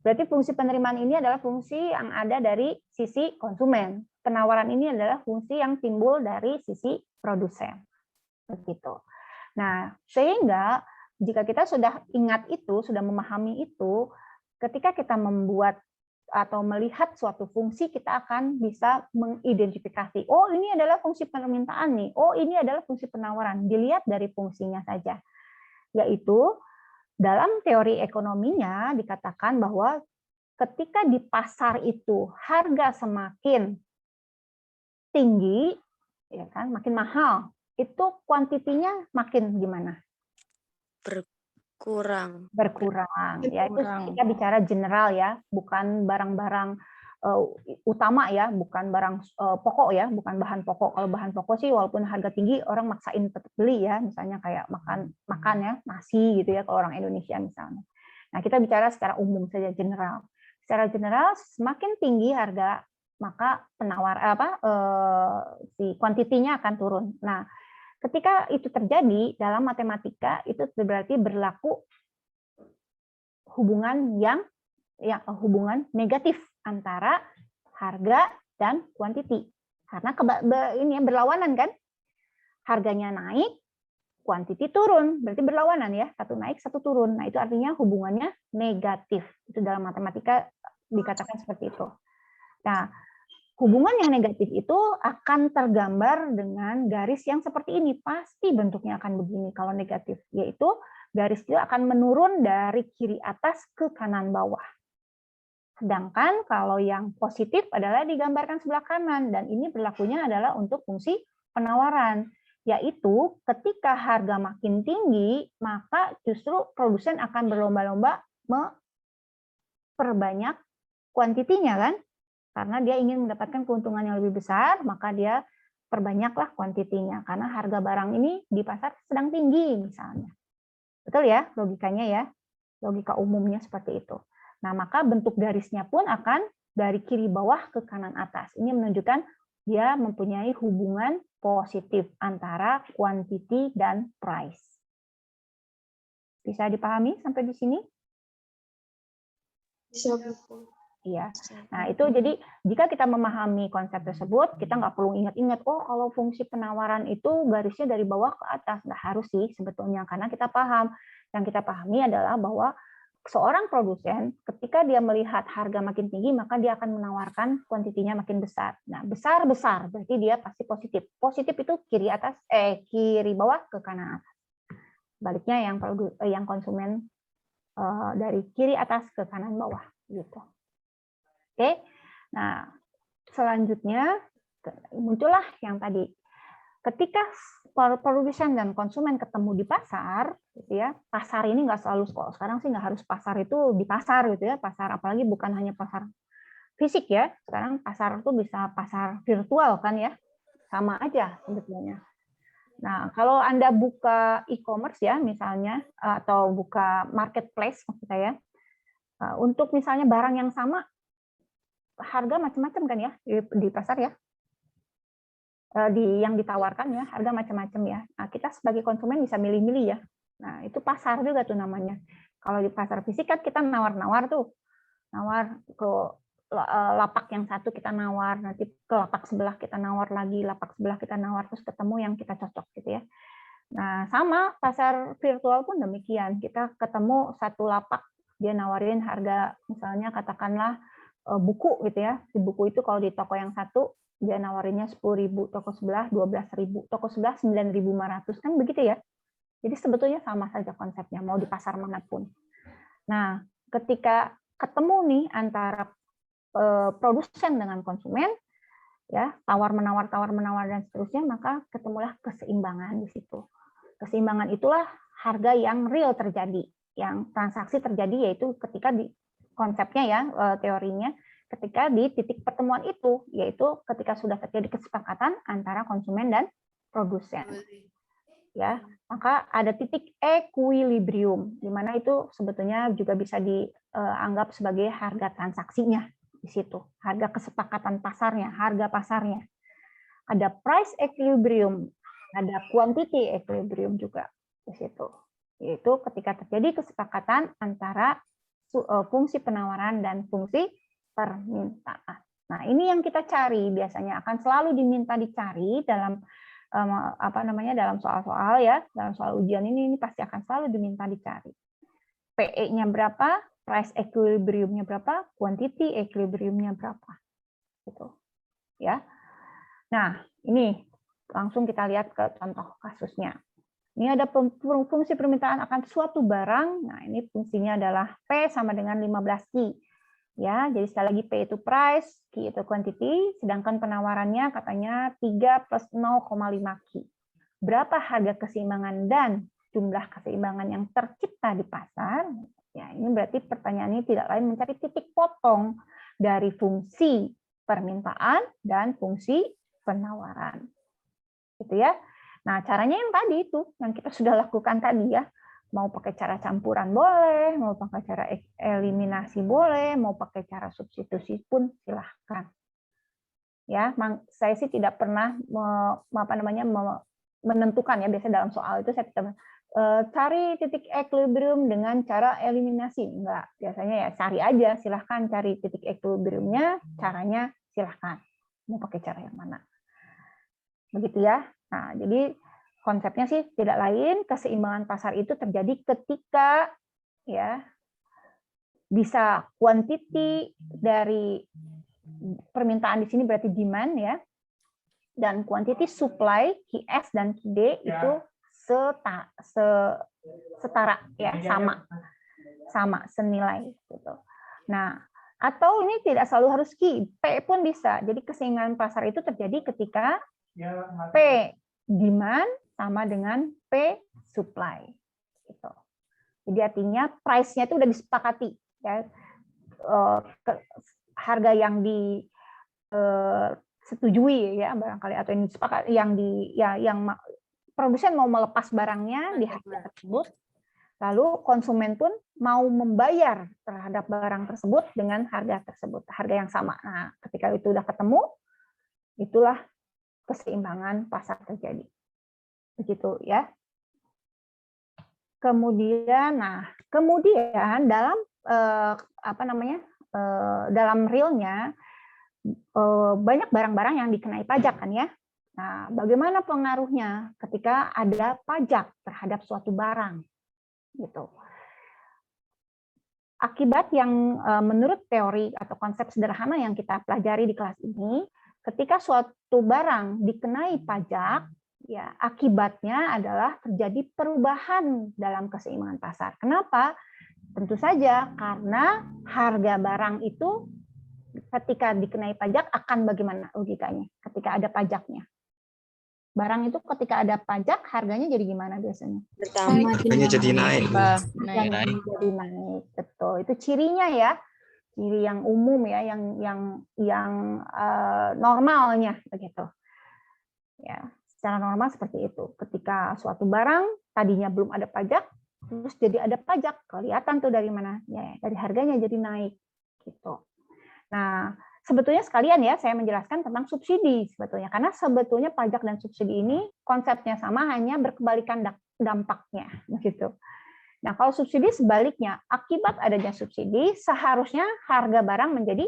berarti fungsi penerimaan ini adalah fungsi yang ada dari sisi konsumen. Penawaran ini adalah fungsi yang timbul dari sisi produsen. Begitu. Nah, sehingga jika kita sudah ingat itu, sudah memahami itu, ketika kita membuat atau melihat suatu fungsi, kita akan bisa mengidentifikasi, oh ini adalah fungsi permintaan nih, oh ini adalah fungsi penawaran, dilihat dari fungsinya saja. Yaitu dalam teori ekonominya dikatakan bahwa ketika di pasar itu harga semakin tinggi, ya kan, makin mahal, itu kuantitinya makin gimana? Berkurang. Ya itu kita bicara general ya, bukan barang-barang utama ya, bukan barang pokok ya, bukan bahan pokok. Kalau bahan pokok sih walaupun harga tinggi orang maksain tetap beli ya, misalnya kayak makan ya, nasi gitu ya kalau orang Indonesia misalnya. Nah, kita bicara secara umum saja general. Secara general semakin tinggi harga, maka si kuantitinya akan turun. Nah, ketika itu terjadi dalam matematika itu berarti berlaku hubungan hubungan negatif antara harga dan quantity. Karena ini berlawanan kan? Harganya naik, quantity turun, berarti berlawanan ya, satu naik, satu turun. Nah, itu artinya hubungannya negatif. Itu dalam matematika dikatakan seperti itu. Nah, hubungan yang negatif itu akan tergambar dengan garis yang seperti ini. Pasti bentuknya akan begini kalau negatif, yaitu garis itu akan menurun dari kiri atas ke kanan bawah. Sedangkan kalau yang positif adalah digambarkan sebelah kanan, dan ini berlakunya adalah untuk fungsi penawaran, yaitu ketika harga makin tinggi, maka justru produsen akan berlomba-lomba memperbanyak kuantitinya kan? Karena dia ingin mendapatkan keuntungan yang lebih besar, maka dia perbanyaklah kuantitinya. Karena harga barang ini di pasar sedang tinggi misalnya. Betul ya logikanya ya? Logika umumnya seperti itu. Nah, maka bentuk garisnya pun akan dari kiri bawah ke kanan atas. Ini menunjukkan dia mempunyai hubungan positif antara quantity dan price. Bisa dipahami sampai di sini? Bisa, Bu. Iya. Nah, itu jadi jika kita memahami konsep tersebut, kita nggak perlu ingat-ingat, oh kalau fungsi penawaran itu garisnya dari bawah ke atas. Nggak harus sih sebetulnya, karena kita paham. Yang kita pahami adalah bahwa seorang produsen ketika dia melihat harga makin tinggi, maka dia akan menawarkan kuantitinya makin besar. Nah, besar-besar berarti dia pasti positif. Positif itu kiri atas, kiri bawah ke kanan atas. Baliknya yang konsumen dari kiri atas ke kanan bawah gitu. Oke, nah selanjutnya muncullah yang tadi, ketika produsen dan konsumen ketemu di pasar, gitu ya. Pasar ini nggak selalu sekarang sih nggak harus pasar itu di pasar gitu ya, pasar apalagi bukan hanya pasar fisik ya. Sekarang pasar itu bisa pasar virtual kan ya, sama aja sebetulnya. Nah, kalau Anda buka e-commerce ya misalnya, atau buka marketplace maksud saya, untuk misalnya barang yang sama, harga macam-macam kan ya di pasar ya, yang ditawarkan ya, harga macam-macam ya. Nah, kita sebagai konsumen bisa milih-milih ya. Nah, itu pasar juga tuh namanya. Kalau di pasar fisik kan kita nawar-nawar tuh, nawar ke lapak yang satu kita nawar, nanti ke lapak sebelah kita nawar lagi, lapak sebelah kita nawar, terus ketemu yang kita cocok gitu ya. Nah, sama pasar virtual pun demikian. Kita ketemu satu lapak, dia nawarin harga misalnya katakanlah buku gitu ya. Di buku itu kalau di toko yang satu dia nawarinnya 10.000, toko sebelah 12.000, toko sebelah 9.500 kan begitu ya. Jadi sebetulnya sama saja konsepnya mau di pasar manapun. Nah, ketika ketemu nih antara produsen dengan konsumen ya, tawar-menawar dan seterusnya, maka ketemulah keseimbangan di situ. Keseimbangan itulah harga yang real terjadi, yang transaksi terjadi, yaitu ketika di konsepnya ya, teorinya, ketika di titik pertemuan itu, yaitu ketika sudah terjadi kesepakatan antara konsumen dan produsen. Ya, maka ada titik equilibrium, di mana itu sebetulnya juga bisa dianggap sebagai harga transaksinya di situ, harga kesepakatan pasarnya, harga pasarnya. Ada price equilibrium, ada quantity equilibrium juga di situ. Yaitu ketika terjadi kesepakatan antara fungsi penawaran dan fungsi permintaan. Nah, ini yang kita cari, biasanya akan selalu diminta dicari dalam dalam soal-soal ya, dalam soal ujian ini pasti akan selalu diminta dicari. PE-nya berapa, price equilibrium-nya berapa, quantity equilibrium-nya berapa. Gitu. Ya. Nah, ini langsung kita lihat ke contoh kasusnya. Ini ada fungsi permintaan akan suatu barang. Nah, ini fungsinya adalah P sama dengan 15 Q. Ya, jadi sekali lagi P itu price, Q itu quantity, sedangkan penawarannya katanya 3 plus 0,5 Q. Berapa harga keseimbangan dan jumlah keseimbangan yang tercipta di pasar? Ya, ini berarti pertanyaannya tidak lain mencari titik potong dari fungsi permintaan dan fungsi penawaran. Gitu ya. Nah, caranya yang tadi itu, yang kita sudah lakukan tadi ya. Mau pakai cara campuran boleh, mau pakai cara eliminasi boleh, mau pakai cara substitusi pun silahkan. Ya, saya sih tidak pernah menentukan ya, biasanya dalam soal itu saya cari titik equilibrium dengan cara eliminasi. Enggak, biasanya ya cari aja, silahkan cari titik equilibriumnya, caranya silahkan mau pakai cara yang mana. Begitu ya. Nah, jadi konsepnya sih tidak lain, keseimbangan pasar itu terjadi ketika ya bisa quantity dari permintaan di sini berarti demand ya, dan quantity supply QS dan QD itu setara ya, sama senilai gitu. Nah, atau ini tidak selalu harus Q, P pun bisa. Jadi keseimbangan pasar itu terjadi ketika P demand sama dengan P supply gitu. Jadi artinya price-nya itu udah disepakati ya. Harga yang disetujui ya barangkali, atau yang disepakati, yang produsen mau melepas barangnya di harga tersebut, lalu konsumen pun mau membayar terhadap barang tersebut dengan harga tersebut, harga yang sama. Nah, ketika itu udah ketemu, itulah keseimbangan pasar terjadi. Begitu ya. Kemudian dalam dalam realnya banyak barang-barang yang dikenai pajak kan ya. Nah, bagaimana pengaruhnya ketika ada pajak terhadap suatu barang? Gitu. Akibat yang menurut teori atau konsep sederhana yang kita pelajari di kelas ini, ketika suatu barang dikenai pajak, ya akibatnya adalah terjadi perubahan dalam keseimbangan pasar. Kenapa? Tentu saja karena harga barang itu ketika dikenai pajak akan bagaimana logikanya ketika ada pajaknya. Barang itu ketika ada pajak harganya jadi gimana biasanya? Harganya jadi naik. Jadi naik, betul. Itu cirinya ya, ciri yang umum ya, yang normalnya begitu. Ya, secara normal seperti itu. Ketika suatu barang tadinya belum ada pajak, terus jadi ada pajak, kelihatan tuh dari mana? Ya, dari harganya jadi naik gitu. Nah, sebetulnya sekalian ya saya menjelaskan tentang subsidi sebetulnya, karena sebetulnya pajak dan subsidi ini konsepnya sama, hanya berkebalikan dampaknya begitu. Nah, kalau subsidi sebaliknya, akibat adanya subsidi seharusnya harga barang menjadi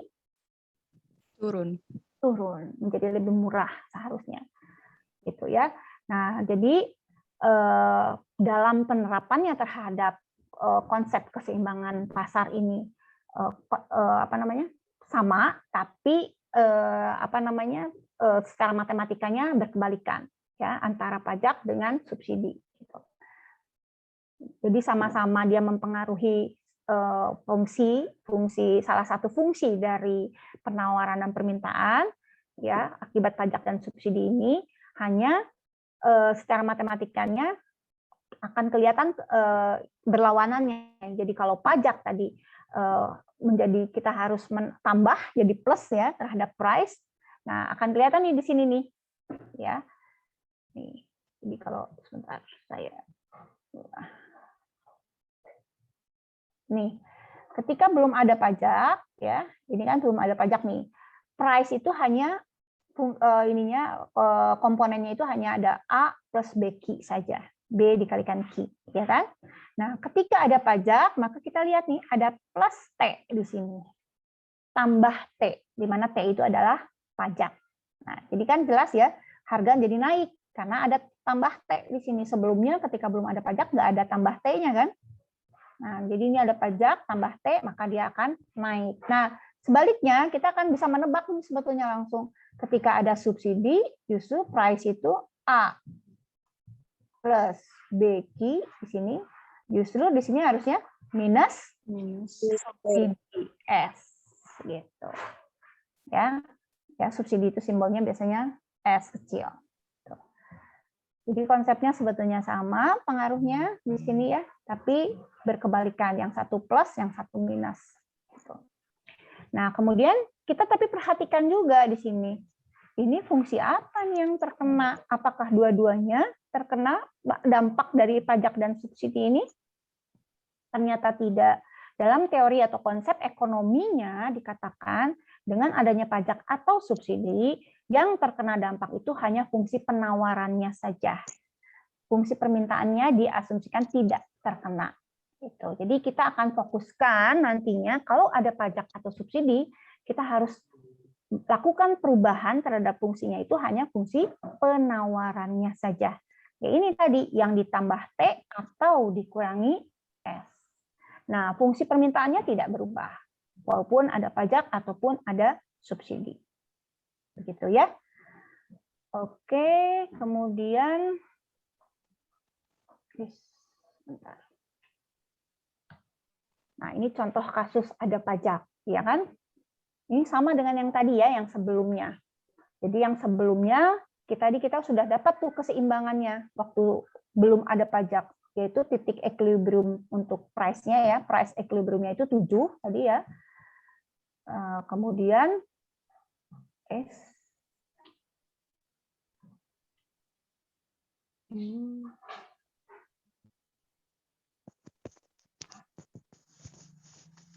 turun, menjadi lebih murah seharusnya. Gitu ya. Nah, jadi dalam penerapannya terhadap konsep keseimbangan pasar ini sama, tapi secara matematikanya berkebalikan ya, antara pajak dengan subsidi gitu. Jadi sama-sama dia mempengaruhi salah satu fungsi dari penawaran dan permintaan ya, akibat pajak dan subsidi ini, hanya secara matematikanya akan kelihatan berlawanannya. Jadi kalau pajak tadi menjadi kita harus tambah jadi plus ya terhadap price. Nah, akan kelihatan nih di sini nih. Ya. Nih. Jadi kalau sebentar saya nih, ketika belum ada pajak ya, ini kan belum ada pajak nih. Price itu hanya komponennya itu hanya ada A plus BQ saja. B dikalikan Q, ya kan? Nah, ketika ada pajak, maka kita lihat nih ada plus T di sini. Tambah T, di mana T itu adalah pajak. Nah, jadi kan jelas ya, harga jadi naik karena ada tambah T di sini. Sebelumnya ketika belum ada pajak nggak ada tambah T-nya kan? Nah, jadi ini ada pajak tambah T, maka dia akan naik. Nah, sebaliknya kita akan bisa menebak nih sebetulnya langsung. Ketika ada subsidi, justru price itu A plus BQ di sini, justru di sini harusnya minus subsidi S gitu. Ya. Ya, subsidi itu simbolnya biasanya S kecil. Jadi konsepnya sebetulnya sama pengaruhnya di sini ya, tapi berkebalikan, yang satu plus, yang satu minus. Nah, kemudian kita tapi perhatikan juga di sini. Ini fungsi apa nih yang terkena? Apakah dua-duanya terkena dampak dari pajak dan subsidi ini? Ternyata tidak. Dalam teori atau konsep ekonominya dikatakan dengan adanya pajak atau subsidi, yang terkena dampak itu hanya fungsi penawarannya saja. Fungsi permintaannya diasumsikan tidak terkena. Gitu. Jadi kita akan fokuskan nantinya kalau ada pajak atau subsidi, kita harus lakukan perubahan terhadap fungsinya itu hanya fungsi penawarannya saja. Ya, ini tadi yang ditambah T atau dikurangi S. Nah, fungsi permintaannya tidak berubah, walaupun ada pajak ataupun ada subsidi. Begitu ya. Oke, kemudian bentar. Nah, ini contoh kasus ada pajak, ya kan? Ini sama dengan yang tadi ya, yang sebelumnya. Jadi yang sebelumnya kita sudah dapat tuh keseimbangannya waktu belum ada pajak, yaitu titik equilibrium untuk price-nya ya, price equilibrium-nya itu 7 tadi ya. Kemudian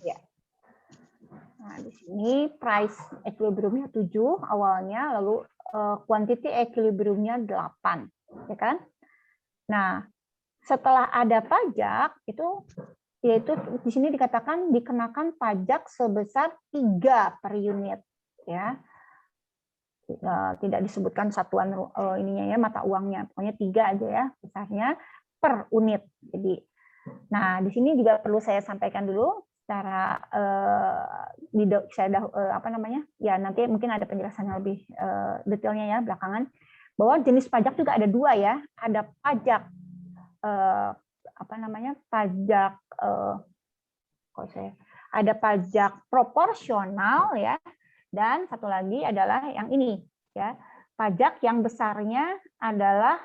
ya. Nah, di sini price equilibrium-nya 7 awalnya, lalu quantity equilibrium-nya 8, ya kan? Nah, setelah ada pajak itu yaitu di sini dikatakan dikenakan pajak sebesar 3 per unit, ya. Tidak disebutkan satuan ininya ya, mata uangnya, pokoknya 3 aja ya besarnya per unit. Jadi, nah di sini juga perlu saya sampaikan dulu secara ya nanti mungkin ada penjelasan yang lebih detailnya ya belakangan, bahwa jenis pajak juga ada 2 ya, ada pajak ada pajak proporsional ya, dan satu lagi adalah yang ini ya, pajak yang besarnya adalah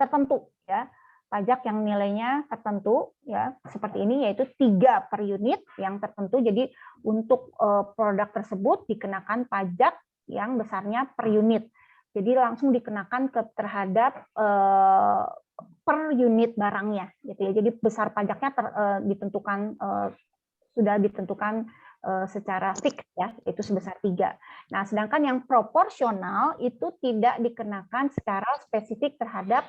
tertentu ya, pajak yang nilainya tertentu ya, seperti ini, yaitu 3 per unit yang tertentu. Jadi untuk produk tersebut dikenakan pajak yang besarnya per unit, jadi langsung dikenakan terhadap per unit barangnya gitu ya. Jadi besar pajaknya sudah ditentukan secara fix ya, itu sebesar 3. Nah, sedangkan yang proporsional itu tidak dikenakan secara spesifik terhadap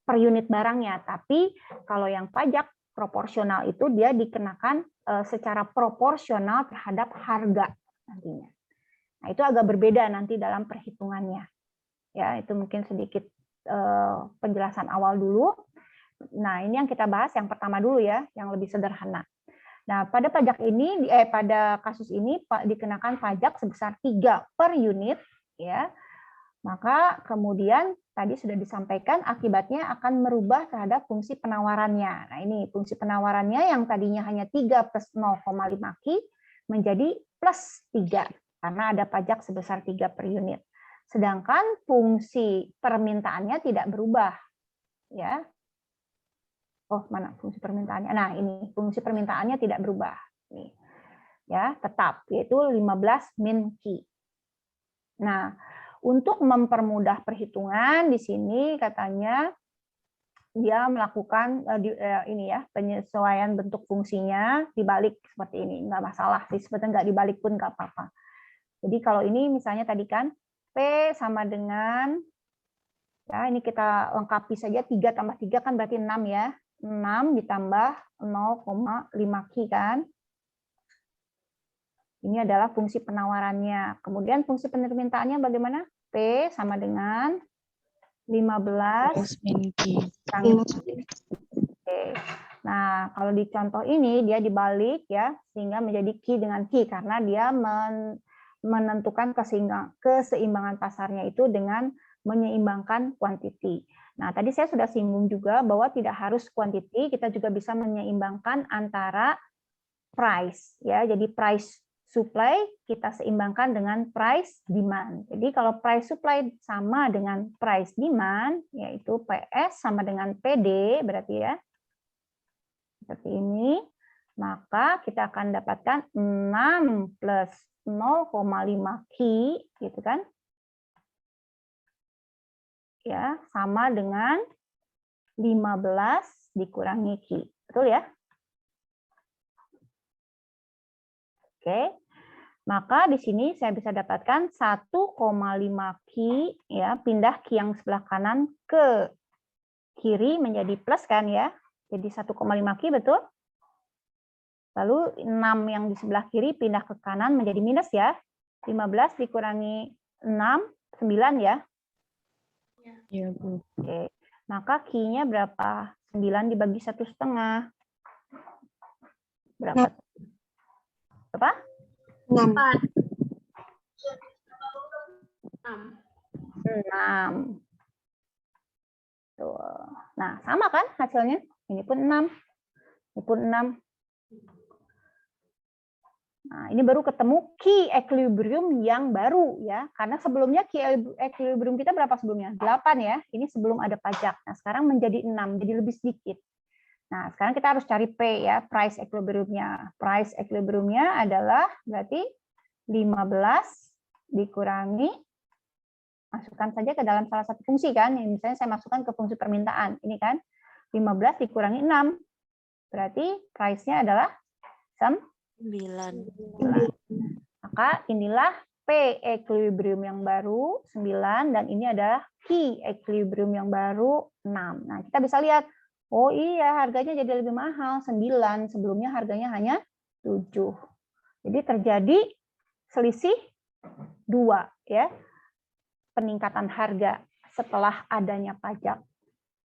per unit barangnya, tapi kalau yang pajak proporsional itu dia dikenakan secara proporsional terhadap harga nantinya. Nah, itu agak berbeda nanti dalam perhitungannya. Ya, itu mungkin sedikit penjelasan awal dulu. Nah, ini yang kita bahas yang pertama dulu ya, yang lebih sederhana. Nah, pada pajak ini pada kasus ini dikenakan pajak sebesar 3 per unit ya. Maka kemudian tadi sudah disampaikan akibatnya akan merubah terhadap fungsi penawarannya. Nah, ini fungsi penawarannya yang tadinya hanya 3 plus 0,5 Ki menjadi plus 3 karena ada pajak sebesar 3 per unit. Sedangkan fungsi permintaannya tidak berubah. Ya. Oh, mana fungsi permintaannya? Nah, ini fungsi permintaannya tidak berubah. Nih. Ya, tetap yaitu 15 min Ki. Nah, untuk mempermudah perhitungan di sini katanya dia melakukan ini ya, penyesuaian bentuk fungsinya dibalik seperti ini, nggak masalah sih, sebetulnya nggak dibalik pun nggak apa-apa. Jadi kalau ini misalnya tadi kan P sama dengan, ya ini kita lengkapi saja, 3 tambah 3 kan berarti 6 ya, 6 ditambah 0,5 Ki kan. Ini adalah fungsi penawarannya. Kemudian fungsi permintaannya bagaimana? P sama dengan 15 min Ki. Oke. Nah, kalau di contoh ini dia dibalik ya, sehingga menjadi Ki dengan Ki karena dia menentukan keseimbangan pasarnya itu dengan menyeimbangkan quantity. Nah, tadi saya sudah singgung juga bahwa tidak harus quantity, kita juga bisa menyeimbangkan antara price ya. Jadi price supply kita seimbangkan dengan price demand. Jadi kalau price supply sama dengan price demand, yaitu PS sama dengan PD, berarti ya, seperti ini, maka kita akan dapatkan 6 plus 0,5 Ki, gitu kan? Ya, sama dengan 15 dikurangi Ki. Betul ya? Oke. Maka di sini saya bisa dapatkan 1,5 Ki ya, pindah Ki yang sebelah kanan ke kiri menjadi plus kan ya. Jadi 1,5 Ki betul? Lalu 6 yang di sebelah kiri pindah ke kanan menjadi minus ya. 15 dikurangi 6, 9 ya. Ya, Bu. Oke. Maka Q-nya berapa? 9 dibagi 1,5. Berapa? Berapa? 6. 6. Tuh. Nah, sama kan hasilnya? Ini pun 6. Ini pun 6. Nah, ini baru ketemu key equilibrium yang baru ya. Karena sebelumnya key equilibrium kita berapa sebelumnya? 8 ya. Ini sebelum ada pajak. Nah, sekarang menjadi 6, jadi lebih sedikit. Nah, sekarang kita harus cari P ya, price equilibrium-nya. Price equilibrium-nya adalah berarti 15 dikurangi, masukkan saja ke dalam salah satu fungsi kan. Yang misalnya saya masukkan ke fungsi permintaan. Ini kan 15 dikurangi 6. Berarti price-nya adalah 9. Maka inilah P equilibrium yang baru 9 dan ini adalah Q equilibrium yang baru 6. Nah, kita bisa lihat, oh iya harganya jadi lebih mahal 9, sebelumnya harganya hanya 7. Jadi terjadi selisih 2 ya. Peningkatan harga setelah adanya pajak.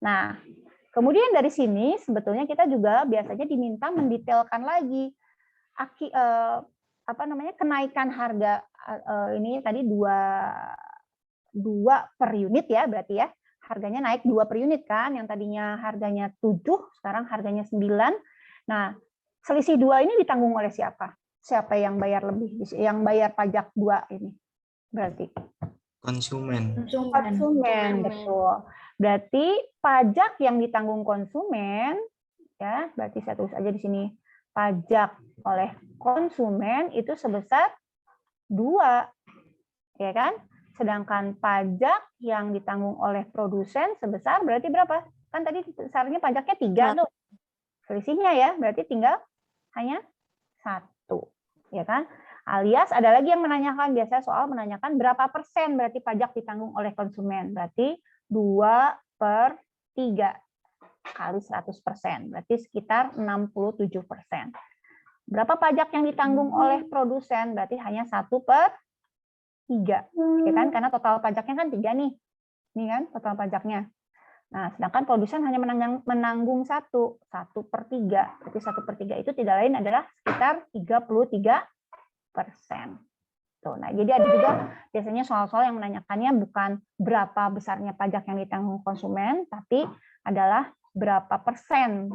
Nah, kemudian dari sini sebetulnya kita juga biasanya diminta mendetailkan lagi kenaikan harga ini tadi 2 per unit ya berarti ya. Harganya naik 2 per unit kan, yang tadinya harganya 7, sekarang harganya 9. Nah, selisih 2 ini ditanggung oleh siapa? Siapa yang bayar lebih? Yang bayar pajak 2 ini? Berarti Konsumen. konsumen, betul. Berarti pajak yang ditanggung konsumen ya, berarti saya tulis aja di sini. Pajak oleh konsumen itu sebesar 2, ya kan? Sedangkan pajak yang ditanggung oleh produsen sebesar berarti berapa? Kan tadi seharusnya pajaknya 3 tuh. Selisihnya ya, berarti tinggal hanya 1, ya kan? Alias ada lagi yang menanyakan, biasa soal menanyakan berapa persen berarti pajak ditanggung oleh konsumen. Berarti 2/3 kali 100%, berarti sekitar 67%. Berapa pajak yang ditanggung oleh produsen? Berarti hanya 1/3, ya kan? Karena total pajaknya kan 3 nih. Ini kan total pajaknya. Nah, sedangkan produsen hanya menanggung 1/3. Berarti 1/3 itu tidak lain adalah sekitar 33%. Tuh, nah, jadi ada juga biasanya soal-soal yang menanyakannya bukan berapa besarnya pajak yang ditanggung konsumen, tapi adalah berapa persen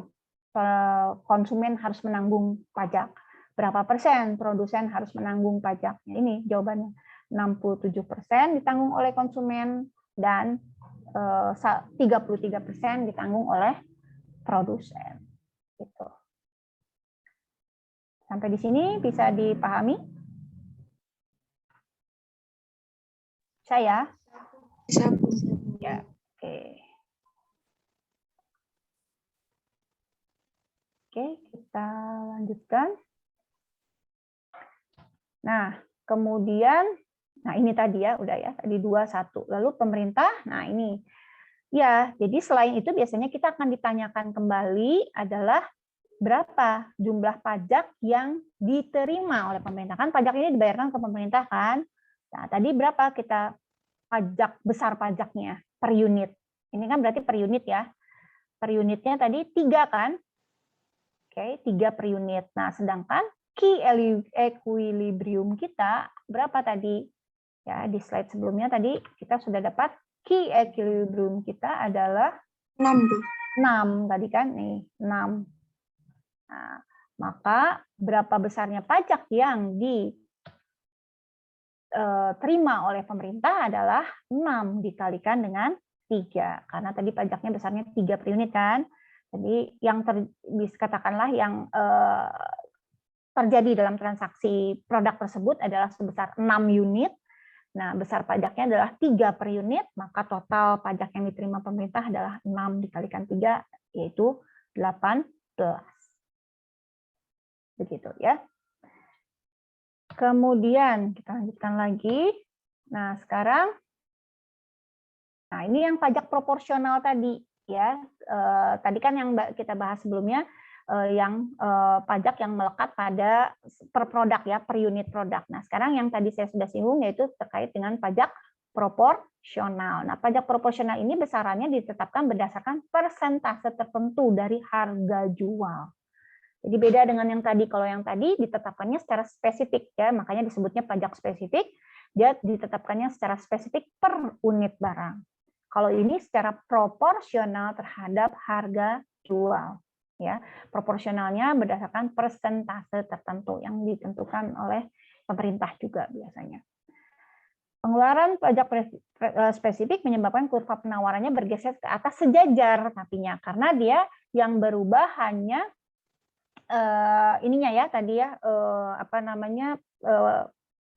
konsumen harus menanggung pajak, berapa persen produsen harus menanggung pajaknya. Ini jawabannya 67% ditanggung oleh konsumen dan 33% ditanggung oleh produsen. Gitu. Sampai di sini bisa dipahami? Saya? Bisa, Bu. Ya, oke. Oke, kita lanjutkan. Nah, kemudian, nah ini tadi ya, udah ya, tadi 2/1. Lalu pemerintah, nah ini. Ya, jadi selain itu biasanya kita akan ditanyakan kembali adalah berapa jumlah pajak yang diterima oleh pemerintah. Kan pajak ini dibayarkan ke pemerintah kan. Nah, tadi berapa kita pajak besar pajaknya per unit. Ini kan berarti per unit ya. Per unitnya tadi 3 kan. Oke, 3 per unit. Nah, sedangkan key equilibrium kita berapa tadi? Ya, di slide sebelumnya tadi kita sudah dapat key equilibrium kita adalah 6, Bu. 6 tadi kan nih, 6. Nah, maka berapa besarnya pajak yang diterima oleh pemerintah adalah 6 dikalikan dengan 3. Karena tadi pajaknya besarnya 3 per unit kan. Jadi yang katakanlah yang terjadi dalam transaksi produk tersebut adalah sebesar 6 unit. Nah, besar pajaknya adalah 3 per unit, maka total pajak yang diterima pemerintah adalah 6 dikalikan 3, yaitu 18. Begitu ya. Kemudian kita lanjutkan lagi. Nah, sekarang, nah ini yang pajak proporsional tadi. Ya, tadi kan yang kita bahas sebelumnya yang pajak yang melekat pada per produk ya, per unit produk. Nah, sekarang yang tadi saya sudah singgung yaitu terkait dengan pajak proporsional. Nah, pajak proporsional ini besarannya ditetapkan berdasarkan persentase tertentu dari harga jual. Jadi beda dengan yang tadi. Kalau yang tadi ditetapkannya secara spesifik ya, makanya disebutnya pajak spesifik. Dia ditetapkannya secara spesifik per unit barang. Kalau ini secara proporsional terhadap harga jual. Ya, proporsionalnya berdasarkan persentase tertentu yang ditentukan oleh pemerintah juga biasanya. Pengeluaran pajak spesifik menyebabkan kurva penawarannya bergeser ke atas sejajar tapinya, karena dia yang berubah hanya ininya ya tadi ya apa namanya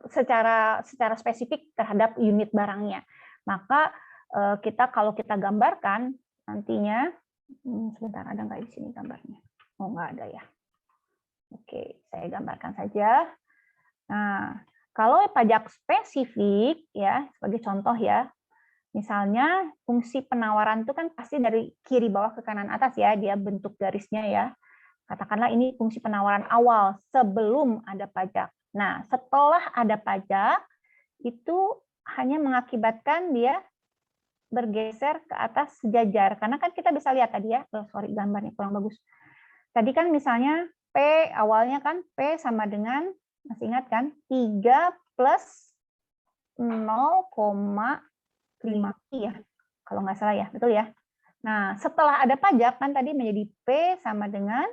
secara spesifik terhadap unit barangnya. Maka kalau kita gambarkan nantinya, sebentar, ada nggak di sini gambarnya? Oh, nggak ada ya. Oke, saya gambarkan saja. Nah, kalau pajak spesifik ya, sebagai contoh ya, misalnya fungsi penawaran itu kan pasti dari kiri bawah ke kanan atas ya, dia bentuk garisnya ya. Katakanlah ini fungsi penawaran awal sebelum ada pajak. Nah, setelah ada pajak, itu hanya mengakibatkan dia bergeser ke atas sejajar. Karena kan kita bisa lihat tadi ya, gambarnya kurang bagus. Tadi kan misalnya P awalnya kan P sama dengan, masih ingat kan, 3 plus 0,5 ya, kalau nggak salah ya, betul ya. Nah, setelah ada pajak kan tadi menjadi P sama dengan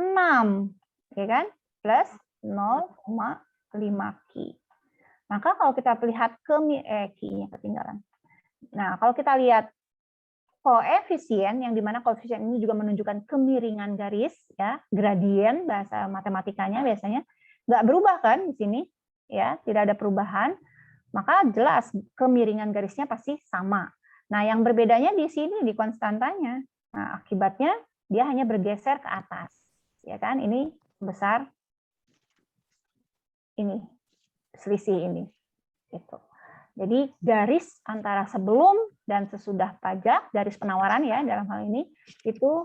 6, ya kan, plus 0,5 Q. Maka kalau kita lihat Q-nya ketinggalan. Nah, kalau kita lihat koefisien, yang dimana koefisien ini juga menunjukkan kemiringan garis, ya, gradien bahasa matematikanya biasanya, nggak berubah kan di sini, ya, tidak ada perubahan, maka jelas kemiringan garisnya pasti sama. Nah, yang berbedanya di sini di konstantanya. Nah, akibatnya dia hanya bergeser ke atas, ya kan? Ini besar, ini selisih ini, gitu. Jadi garis antara sebelum dan sesudah pajak, garis penawaran ya dalam hal ini itu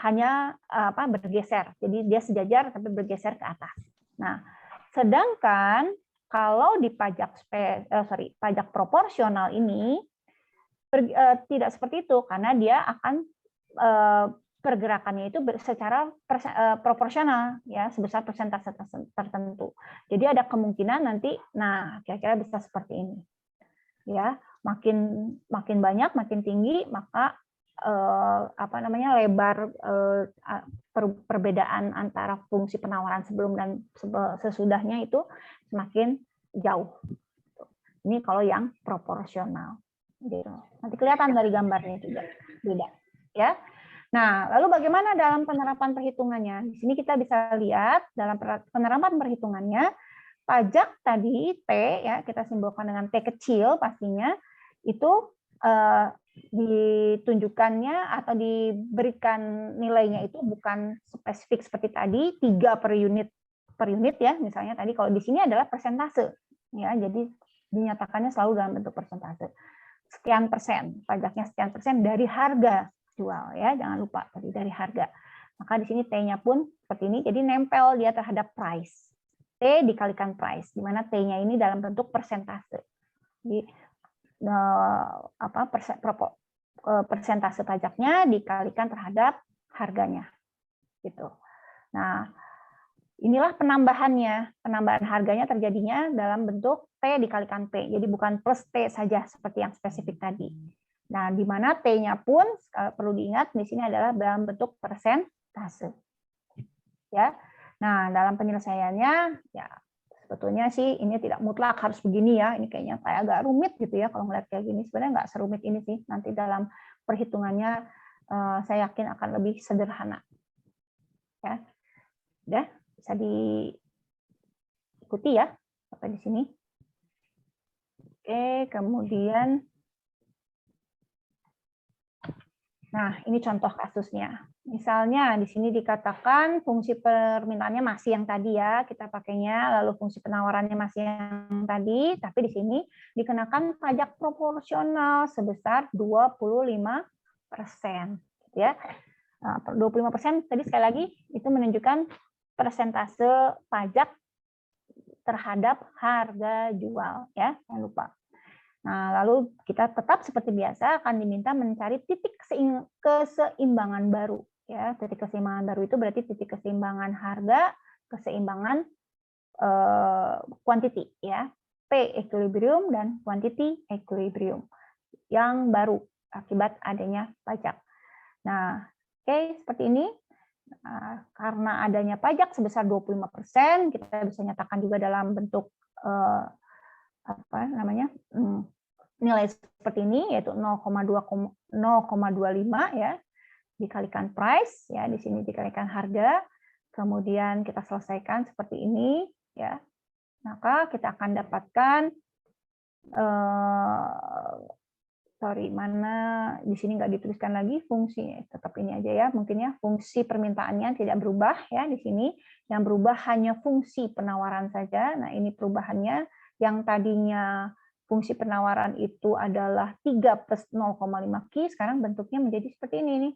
hanya bergeser. Jadi dia sejajar tapi bergeser ke atas. Nah, sedangkan kalau di pajak proporsional ini tidak seperti itu, karena dia akan pergerakannya itu secara proporsional ya, sebesar persentase tertentu. Jadi ada kemungkinan nanti, nah kira-kira bisa seperti ini ya, makin banyak makin tinggi, maka lebar perbedaan antara fungsi penawaran sebelum dan sesudahnya itu semakin jauh. Ini kalau yang proporsional gitu. Nanti kelihatan dari gambarnya juga beda ya. Nah, lalu bagaimana dalam penerapan perhitungannya? Di sini kita bisa lihat dalam penerapan perhitungannya, pajak tadi T ya, kita simbolkan dengan T kecil pastinya, itu ditunjukkannya atau diberikan nilainya itu bukan spesifik seperti tadi 3 per unit ya, misalnya tadi kalau di sini adalah persentase ya, jadi dinyatakannya selalu dalam bentuk persentase. Sekian persen, pajaknya sekian persen dari harga jual ya, jangan lupa tadi dari harga. Maka di sini T-nya pun seperti ini, jadi nempel dia terhadap price. T dikalikan price, di mana T-nya ini dalam bentuk persentase. Jadi persentase pajaknya dikalikan terhadap harganya. Gitu. Nah, inilah penambahannya. Penambahan harganya terjadinya dalam bentuk T dikalikan P. Jadi bukan plus T saja seperti yang spesifik tadi. Nah, di mana T-nya pun perlu diingat di sini adalah dalam bentuk persentase. Ya. Nah, dalam penyelesaiannya ya sebetulnya sih ini tidak mutlak harus begini ya. Ini kayaknya kayak agak rumit gitu ya kalau ngeliat kayak gini. Sebenarnya nggak serumit ini sih. Nanti dalam perhitungannya saya yakin akan lebih sederhana. Ya. Udah, bisa diikuti ya sampai di sini. Oke, kemudian nah, ini contoh kasusnya. Misalnya di sini dikatakan fungsi permintaannya masih yang tadi ya, kita pakainya, lalu fungsi penawarannya masih yang tadi, tapi di sini dikenakan pajak proporsional sebesar 25%. Ya. Nah, 25% tadi sekali lagi itu menunjukkan persentase pajak terhadap harga jual, ya, jangan lupa. Nah, lalu kita tetap seperti biasa akan diminta mencari titik keseimbangan baru, ya. Titik keseimbangan baru itu berarti titik keseimbangan harga, keseimbangan quantity, ya. P equilibrium dan quantity equilibrium yang baru akibat adanya pajak. Nah, oke, seperti ini. Karena adanya pajak sebesar 25%, kita bisa nyatakan juga dalam bentuk nilai seperti ini, yaitu 0,25 ya, dikalikan price, ya, di sini dikalikan harga, kemudian kita selesaikan seperti ini, ya. Maka kita akan dapatkan di sini nggak dituliskan lagi fungsi, tetap ini aja ya, mungkin ya, fungsi permintaannya tidak berubah ya di sini, yang berubah hanya fungsi penawaran saja. Nah, ini perubahannya, yang tadinya fungsi penawaran itu adalah 3 plus 0,5 Q, sekarang bentuknya menjadi seperti ini nih.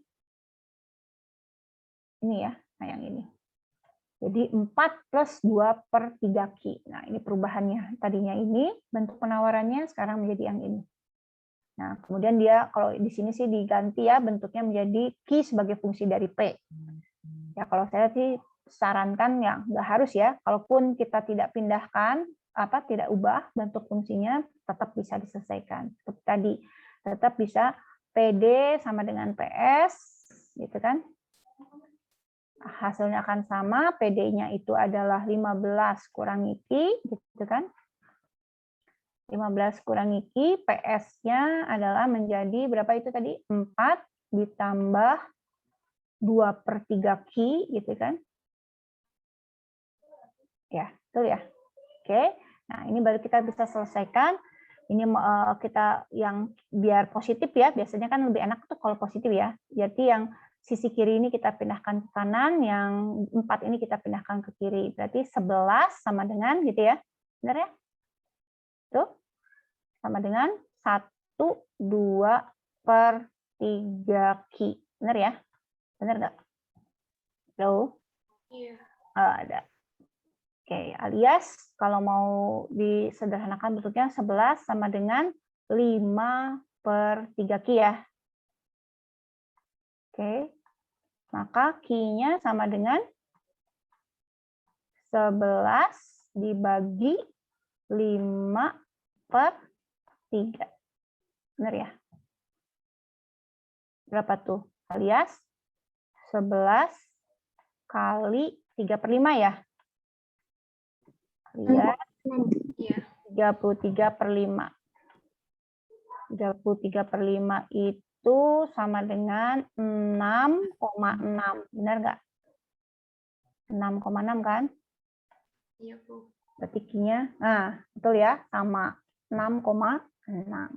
Ini ya, nah yang ini. Jadi 4 plus 2 per 3 Q. Nah, ini perubahannya. Tadinya ini bentuk penawarannya, sekarang menjadi yang ini. Nah, kemudian dia kalau di sini sih diganti ya bentuknya menjadi Q sebagai fungsi dari P. Ya, kalau saya sih sarankan ya nggak harus ya. Kalaupun kita tidak pindahkan, tidak ubah bentuk fungsinya, tetap bisa diselesaikan. Seperti tadi, tetap bisa PD sama dengan PS, gitu kan? Hasilnya akan sama, PD-nya itu adalah 15 kurangi Q, gitu kan? 15 kurangi Q, PS-nya adalah menjadi berapa itu tadi? 4 ditambah 2 per 3 Q, gitu kan? Ya, betul ya? Oke, nah ini baru kita bisa selesaikan. Ini kita yang biar positif ya, biasanya kan lebih enak tuh kalau positif ya. Jadi yang sisi kiri ini kita pindahkan ke kanan, yang 4 ini kita pindahkan ke kiri. Berarti 11 sama dengan gitu ya. Benar ya? Tuh, sama dengan 1, 2 per 3 Q. Benar ya? Benar nggak? Loh? Iya. Ada. Oke, alias kalau mau disederhanakan bentuknya 11 sama dengan 5 per 3 Q ya. Oke, maka Q-nya sama dengan 11 dibagi 5 per 3. Benar ya? Berapa tuh? Alias 11 kali 3 per 5 ya? Alias 33 per 5. 33 per 5 itu sama dengan 6,6. Benar nggak? 6,6 kan? Iya, Bu. Berarti Q-nya, nah betul ya, sama 6,6.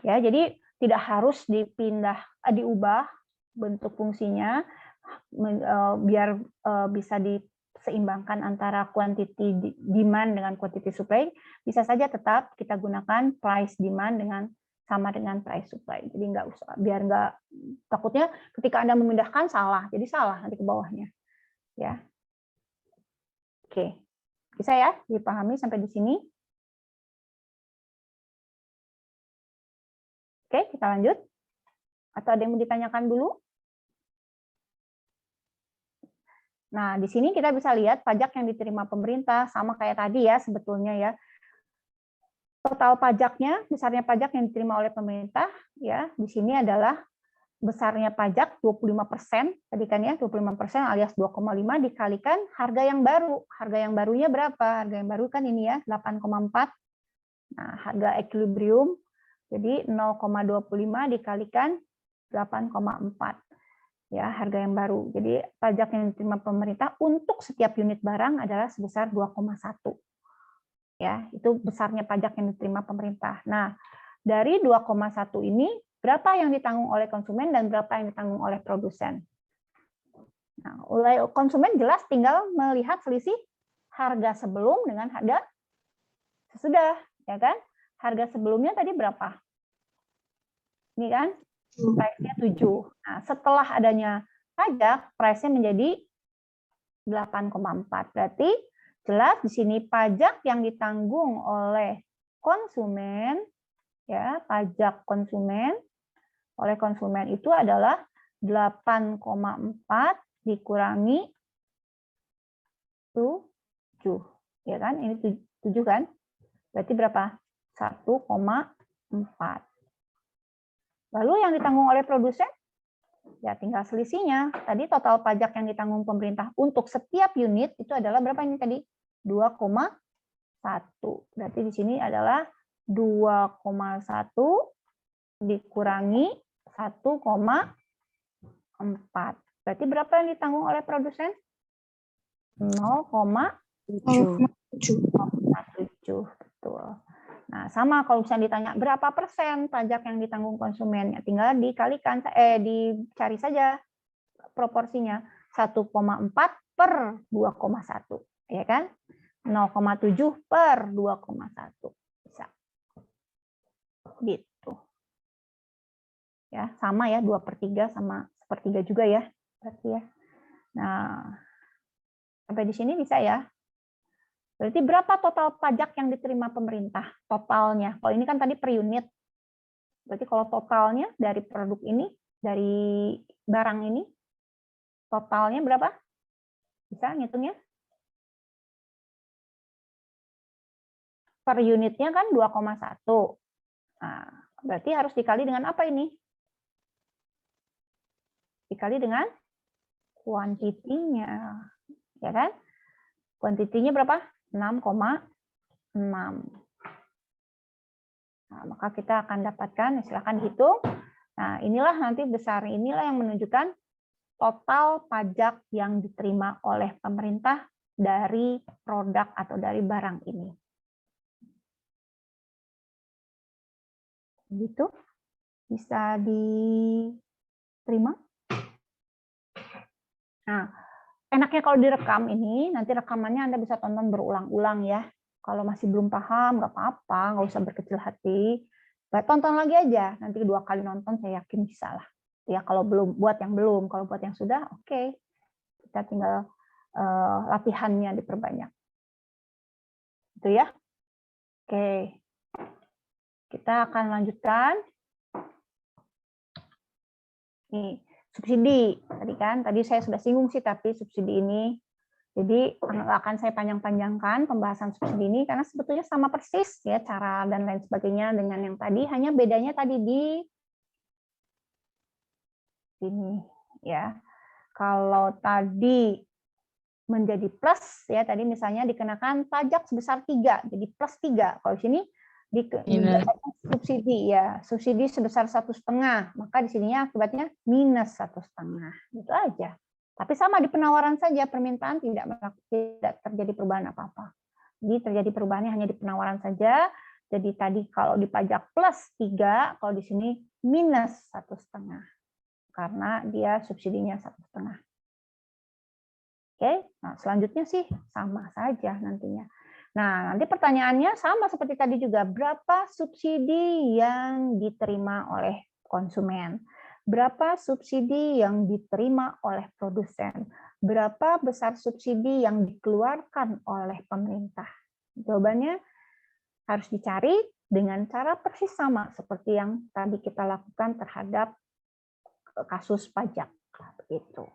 Ya, jadi tidak harus diubah bentuk fungsinya biar bisa diseimbangkan antara quantity demand dengan quantity supply. Bisa saja tetap kita gunakan price demand dengan sama dengan price supply. Jadi nggak usah, biar nggak, takutnya ketika Anda memindahkan salah, jadi salah nanti ke bawahnya. Ya. Oke. Bisa ya dipahami sampai di sini? Oke, kita lanjut. Atau ada yang mau ditanyakan dulu? Nah, di sini kita bisa lihat pajak yang diterima pemerintah sama kayak tadi ya sebetulnya ya. Total pajaknya, besarnya pajak yang diterima oleh pemerintah ya, di sini adalah besarnya pajak 25%, tadi kan ya 25% alias 2,5 dikalikan harga yang baru. Harga yang barunya berapa? Harga yang baru kan ini ya 8,4. Nah, harga equilibrium jadi 0,25 dikalikan 8,4. Ya, harga yang baru. Jadi pajak yang diterima pemerintah untuk setiap unit barang adalah sebesar 2,1. Ya, itu besarnya pajak yang diterima pemerintah. Nah, dari 2,1 ini berapa yang ditanggung oleh konsumen dan berapa yang ditanggung oleh produsen? Nah, oleh konsumen jelas tinggal melihat selisih harga sebelum dengan harga sesudah, ya kan? Harga sebelumnya tadi berapa? Ini kan Price-nya 7. Nah, setelah adanya pajak, price-nya menjadi 8,4. Berarti jelas di sini pajak yang ditanggung oleh konsumen, ya, pajak konsumen oleh konsumen itu adalah 8,4 dikurangi 7. Ya kan? Ini 7 kan? Berarti berapa? 1,4. Lalu yang ditanggung oleh produsen? Ya tinggal selisihnya. Tadi total pajak yang ditanggung pemerintah untuk setiap unit itu adalah berapa ini tadi? 2,1. Berarti di sini adalah 2,1 dikurangi 1,4. Berarti berapa yang ditanggung oleh produsen? 0,7. Betul. Nah, sama kalau misalnya ditanya berapa persen pajak yang ditanggung konsumen, ya tinggal dikalikan, dicari saja proporsinya 1,4 per 2,1, ya kan? 0,7 per 2,1 bisa. Gitu. Ya, sama ya 2/3 sama 1/3 juga ya, berarti ya. Nah, sampai di sini bisa ya. Berarti berapa total pajak yang diterima pemerintah? Totalnya. Kalau ini kan tadi per unit. Berarti kalau totalnya dari produk ini, dari barang ini, totalnya berapa? Bisa ngitungnya? Per unitnya kan 2,1. Nah, berarti harus dikali dengan apa ini? Dikali dengan kuantitinya. Ya kan? Kuantitinya berapa? 6,6. Nah, maka kita akan dapatkan, silakan dihitung. Nah, inilah nanti besar, inilah yang menunjukkan total pajak yang diterima oleh pemerintah dari produk atau dari barang ini. Gitu. Bisa diterima. Nah, enaknya kalau direkam ini, nanti rekamannya Anda bisa tonton berulang-ulang ya. Kalau masih belum paham, nggak apa-apa, nggak usah berkecil hati. Tonton lagi aja, nanti 2 kali nonton saya yakin bisa lah. Ya kalau belum, buat yang belum, kalau buat yang sudah, oke. Kita tinggal latihannya diperbanyak. Itu ya. Oke. Kita akan lanjutkan. Nih, subsidi. Tadi saya sudah singgung sih, tapi subsidi ini jadi nggak akan saya panjang-panjangkan pembahasan subsidi ini karena sebetulnya sama persis ya cara dan lain sebagainya dengan yang tadi, hanya bedanya tadi di sini ya. Kalau tadi menjadi plus ya, tadi misalnya dikenakan pajak sebesar 3, jadi plus 3. Kalau di sini dikenakan subsidi ya, subsidi sebesar 1,5, maka di sininya akibatnya minus 1,5. Gitu aja. Tapi sama di penawaran saja, permintaan tidak terjadi perubahan apa-apa. Jadi terjadi perubahannya hanya di penawaran saja. Jadi tadi kalau di pajak plus 3, kalau di sini minus 1,5. Karena dia subsidinya 1,5. Oke, nah selanjutnya sih sama saja nantinya. Nah, nanti pertanyaannya sama seperti tadi juga. Berapa subsidi yang diterima oleh konsumen? Berapa subsidi yang diterima oleh produsen? Berapa besar subsidi yang dikeluarkan oleh pemerintah? Jawabannya harus dicari dengan cara persis sama seperti yang tadi kita lakukan terhadap kasus pajak. Begitu.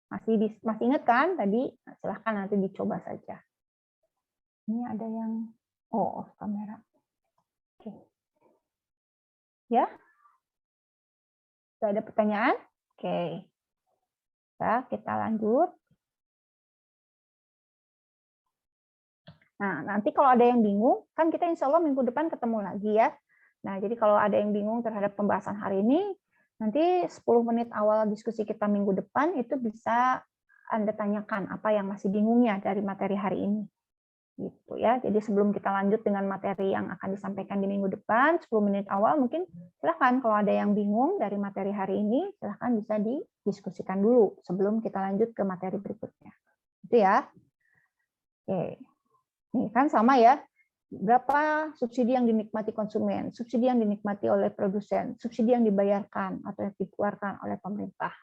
Masih ingat kan tadi? Nah, silahkan nanti dicoba saja. Ini ada yang off kamera. Oke. Ya? Sudah ada pertanyaan? Oke. Ya, kita lanjut. Nah, nanti kalau ada yang bingung, kan kita insya Allah minggu depan ketemu lagi ya. Nah, jadi kalau ada yang bingung terhadap pembahasan hari ini, nanti 10 menit awal diskusi kita minggu depan itu bisa Anda tanyakan apa yang masih bingungnya dari materi hari ini. Gitu ya. Jadi sebelum kita lanjut dengan materi yang akan disampaikan di minggu depan, 10 menit awal mungkin silahkan kalau ada yang bingung dari materi hari ini, silahkan bisa didiskusikan dulu sebelum kita lanjut ke materi berikutnya. Itu ya. Oke. Nih kan sama ya. berapa subsidi yang dinikmati konsumen, subsidi yang dinikmati oleh produsen, subsidi yang dibayarkan atau yang dikeluarkan oleh pemerintah.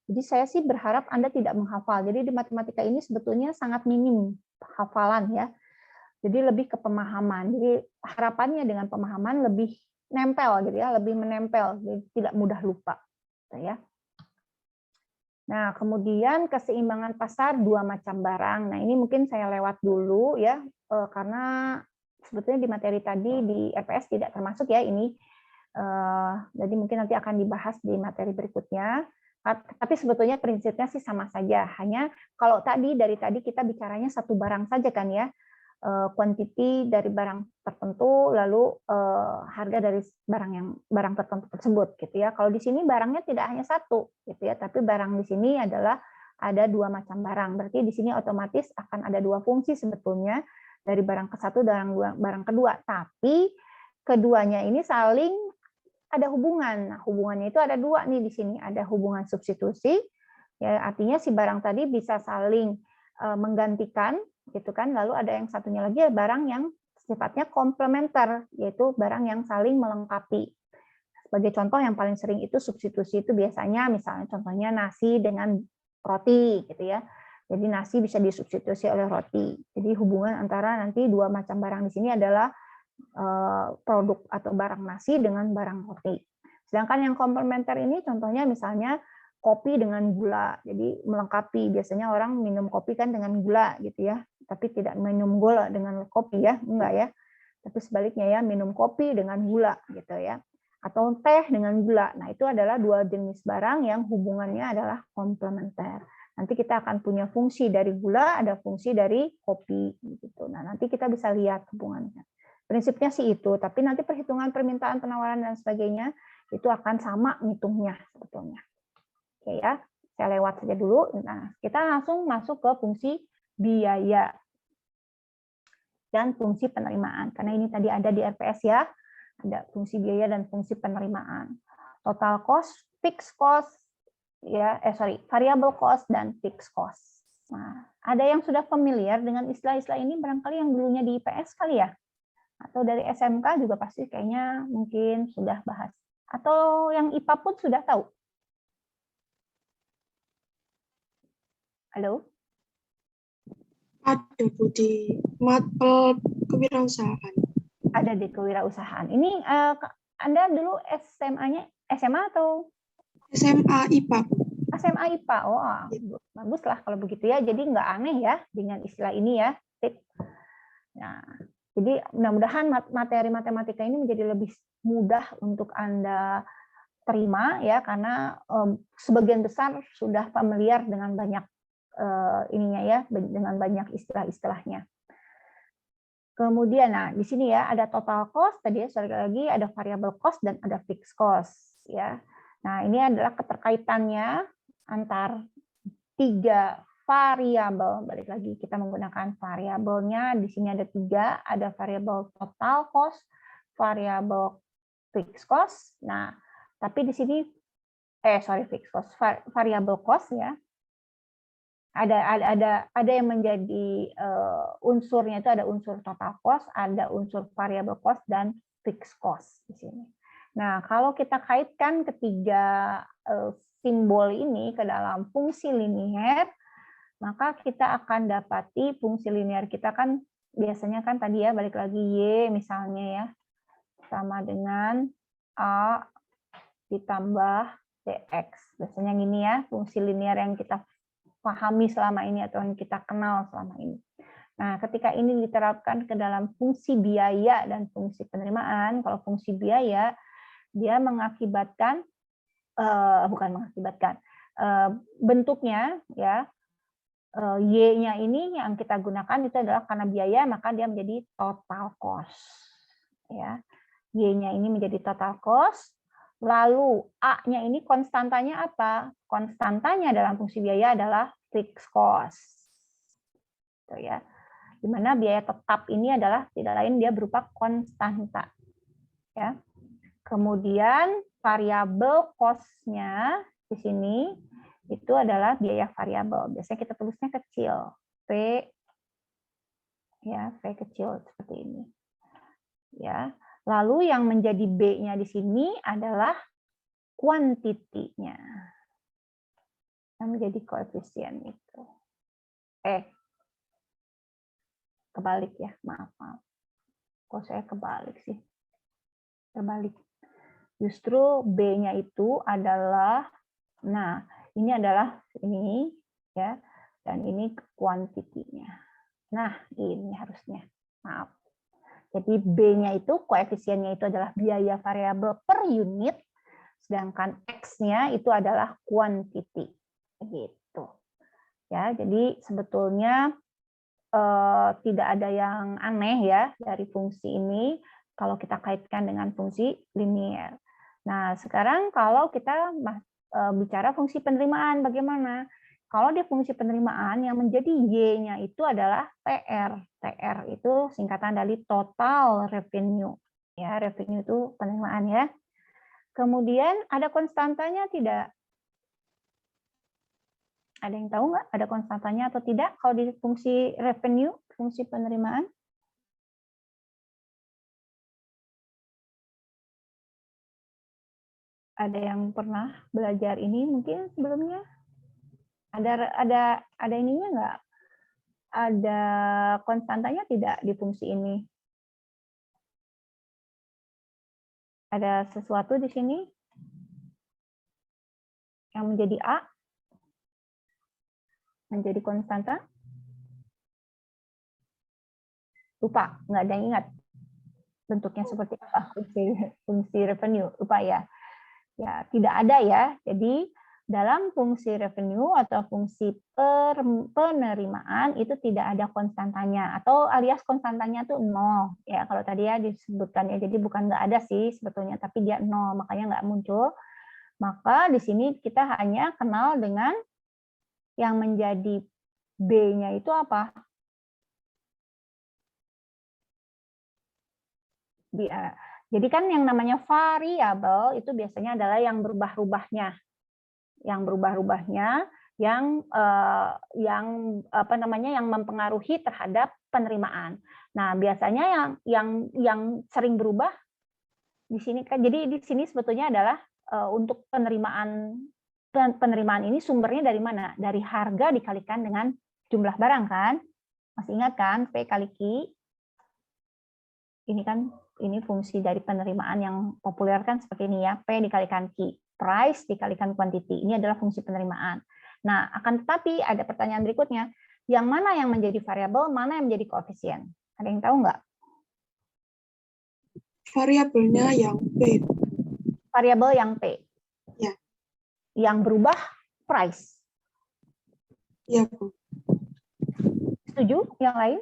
Jadi saya sih berharap Anda tidak menghafal. Jadi di matematika ini sebetulnya sangat minim hafalan ya. Jadi lebih ke pemahaman. Jadi harapannya dengan pemahaman lebih nempel gitu ya, lebih menempel, jadi tidak mudah lupa. Gitu ya. Nah, kemudian keseimbangan pasar dua macam barang. Nah, ini mungkin saya lewat dulu ya, karena sebetulnya di materi tadi di RPS tidak termasuk ya ini. Jadi mungkin nanti akan dibahas di materi berikutnya. Tapi sebetulnya prinsipnya sih sama saja. Hanya kalau dari tadi kita bicaranya satu barang saja kan ya, quantity dari barang tertentu, lalu harga dari barang tertentu tersebut gitu ya. Kalau di sini barangnya tidak hanya satu gitu ya, tapi barang di sini adalah ada dua macam barang. Berarti di sini otomatis akan ada dua fungsi sebetulnya dari barang ke satu dan barang kedua. Tapi keduanya ini saling ada hubungan. Nah, hubungannya itu ada dua nih di sini. Ada hubungan substitusi, ya artinya si barang tadi bisa saling menggantikan gitu kan. Lalu ada yang satunya lagi barang yang sifatnya komplementer, yaitu barang yang saling melengkapi. Sebagai contoh yang paling sering itu substitusi itu biasanya misalnya contohnya nasi dengan roti gitu ya. Jadi nasi bisa disubstitusi oleh roti. Jadi hubungan antara nanti dua macam barang di sini adalah produk atau barang nasi dengan barang roti. Sedangkan yang komplementer ini contohnya misalnya kopi dengan gula. Jadi melengkapi. Biasanya orang minum kopi kan dengan gula gitu ya. Tapi tidak minum gula dengan kopi ya, enggak ya. Tapi sebaliknya ya, minum kopi dengan gula gitu ya. Atau teh dengan gula. Nah, itu adalah dua jenis barang yang hubungannya adalah komplementer. Nanti kita akan punya fungsi dari gula, ada fungsi dari kopi gitu. Nah, nanti kita bisa lihat hubungannya. Prinsipnya sih itu, tapi nanti perhitungan permintaan, penawaran dan sebagainya itu akan sama ngitungnya sebetulnya. Oke ya, saya lewat saja dulu. Nah, kita langsung masuk ke fungsi biaya dan fungsi penerimaan. Karena ini tadi ada di RPS ya, ada fungsi biaya dan fungsi penerimaan. Total cost, fixed cost, ya, variable cost dan fixed cost. Nah, ada yang sudah familiar dengan istilah-istilah ini barangkali yang dulunya di IPS kali ya? Atau dari SMK juga pasti kayaknya mungkin sudah bahas. Atau yang IPA pun sudah tahu. Halo? Ada Bu di mapel kewirausahaan. Ada di kewirausahaan. Ini Anda dulu SMA-nya SMA atau SMA IPA. SMA IPA? Oh, bagus lah kalau begitu ya. Jadi nggak aneh ya dengan istilah ini ya. Nah, jadi mudah-mudahan materi matematika ini menjadi lebih mudah untuk Anda terima ya, karena sebagian besar sudah familiar dengan banyak ininya ya, dengan banyak istilah-istilahnya. Kemudian, nah di sini ya ada total cost tadi ya, sekali lagi ada variable cost dan ada fixed cost ya. Nah ini adalah keterkaitannya antar tiga variabel. Balik lagi kita menggunakan variabelnya. Di sini ada tiga, ada variabel total cost, variabel fixed cost. Nah, tapi di sini fixed cost, variable cost ya. Ada yang menjadi unsurnya itu ada unsur total cost, ada unsur variable cost dan fixed cost di sini. Nah, kalau kita kaitkan ketiga simbol ini ke dalam fungsi linier, maka kita akan dapati fungsi linear kita kan biasanya kan tadi ya balik lagi Y misalnya ya sama dengan A ditambah DX. Biasanya gini ya fungsi linear yang kita pahami selama ini atau yang kita kenal selama ini. Nah, ketika ini diterapkan ke dalam fungsi biaya dan fungsi penerimaan, kalau fungsi biaya dia mengakibatkan bentuknya ya Y-nya ini yang kita gunakan itu adalah karena biaya, maka dia menjadi total cost. Ya. Y-nya ini menjadi total cost. Lalu A-nya ini konstantanya apa? Konstantanya dalam fungsi biaya adalah fixed cost. Gitu ya. Di mana biaya tetap ini adalah tidak lain dia berupa konstanta. Ya. Kemudian variabel cost-nya di sini itu adalah biaya variabel. Biasanya kita tulisnya kecil, P Ya, V kecil seperti ini. Ya. Lalu yang menjadi B-nya di sini adalah kuantitinya. Yang menjadi koefisien itu. Kebalik ya, maaf. Kok saya kebalik sih? Terbalik. Justru B-nya itu adalah, nah, ini adalah ini ya, dan ini kuantitinya. Nah, ini harusnya. Maaf. Jadi B-nya itu, koefisiennya itu adalah biaya variabel per unit, sedangkan X-nya itu adalah kuantiti. Gitu. Ya, jadi sebetulnya tidak ada yang aneh ya dari fungsi ini kalau kita kaitkan dengan fungsi linier. Nah, sekarang kalau kita bicara fungsi penerimaan, bagaimana? Kalau di fungsi penerimaan yang menjadi Y-nya itu adalah TR. TR itu singkatan dari total revenue. Ya, revenue itu penerimaan ya. Kemudian ada konstantanya tidak? Ada yang tahu nggak ada konstantanya atau tidak kalau di fungsi revenue, fungsi penerimaan? Ada yang pernah belajar ini mungkin sebelumnya? Ada ininya nggak? Ada konstantanya tidak di fungsi ini? Ada sesuatu di sini yang menjadi A? Menjadi konstanta? Lupa, nggak ada yang ingat bentuknya seperti apa fungsi revenue, lupa ya. Ya, tidak ada ya. Jadi dalam fungsi revenue atau fungsi penerimaan itu tidak ada konstantanya atau alias konstantanya itu 0 ya. Kalau tadi ya disebutkan ya, jadi bukan nggak ada sih sebetulnya, tapi dia 0, makanya nggak muncul. Maka di sini kita hanya kenal dengan yang menjadi B-nya itu apa? Jadi kan yang namanya variabel itu biasanya adalah yang berubah-ubahnya. Yang berubah-ubahnya, yang apa namanya, yang mempengaruhi terhadap penerimaan. Nah, biasanya yang sering berubah di sini kan, jadi di sini sebetulnya adalah untuk penerimaan ini sumbernya dari mana? Dari harga dikalikan dengan jumlah barang kan? Masih ingat kan P kali Q? Ini kan ini fungsi dari penerimaan yang populer kan seperti ini ya, P dikalikan Q, price dikalikan quantity. Ini adalah fungsi penerimaan. Nah, akan tetapi ada pertanyaan berikutnya, yang mana yang menjadi variabel, mana yang menjadi koefisien? Ada yang tahu nggak? Variabelnya yang P. Variabel yang P. Ya. Yang berubah price. Ya, Bu. Setuju? Yang lain?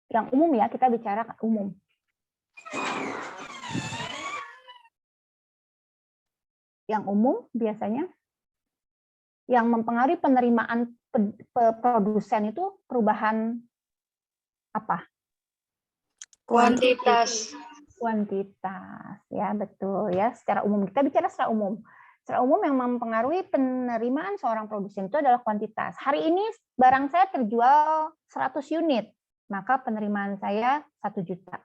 Yang umum ya, kita bicara umum. Yang umum biasanya yang mempengaruhi penerimaan produsen itu perubahan apa? Kuantitas. Kuantitas, ya betul ya. Secara umum kita bicara secara umum. Secara umum yang mempengaruhi penerimaan seorang produsen itu adalah kuantitas. Hari ini barang saya terjual 100 unit, maka penerimaan saya 1 juta.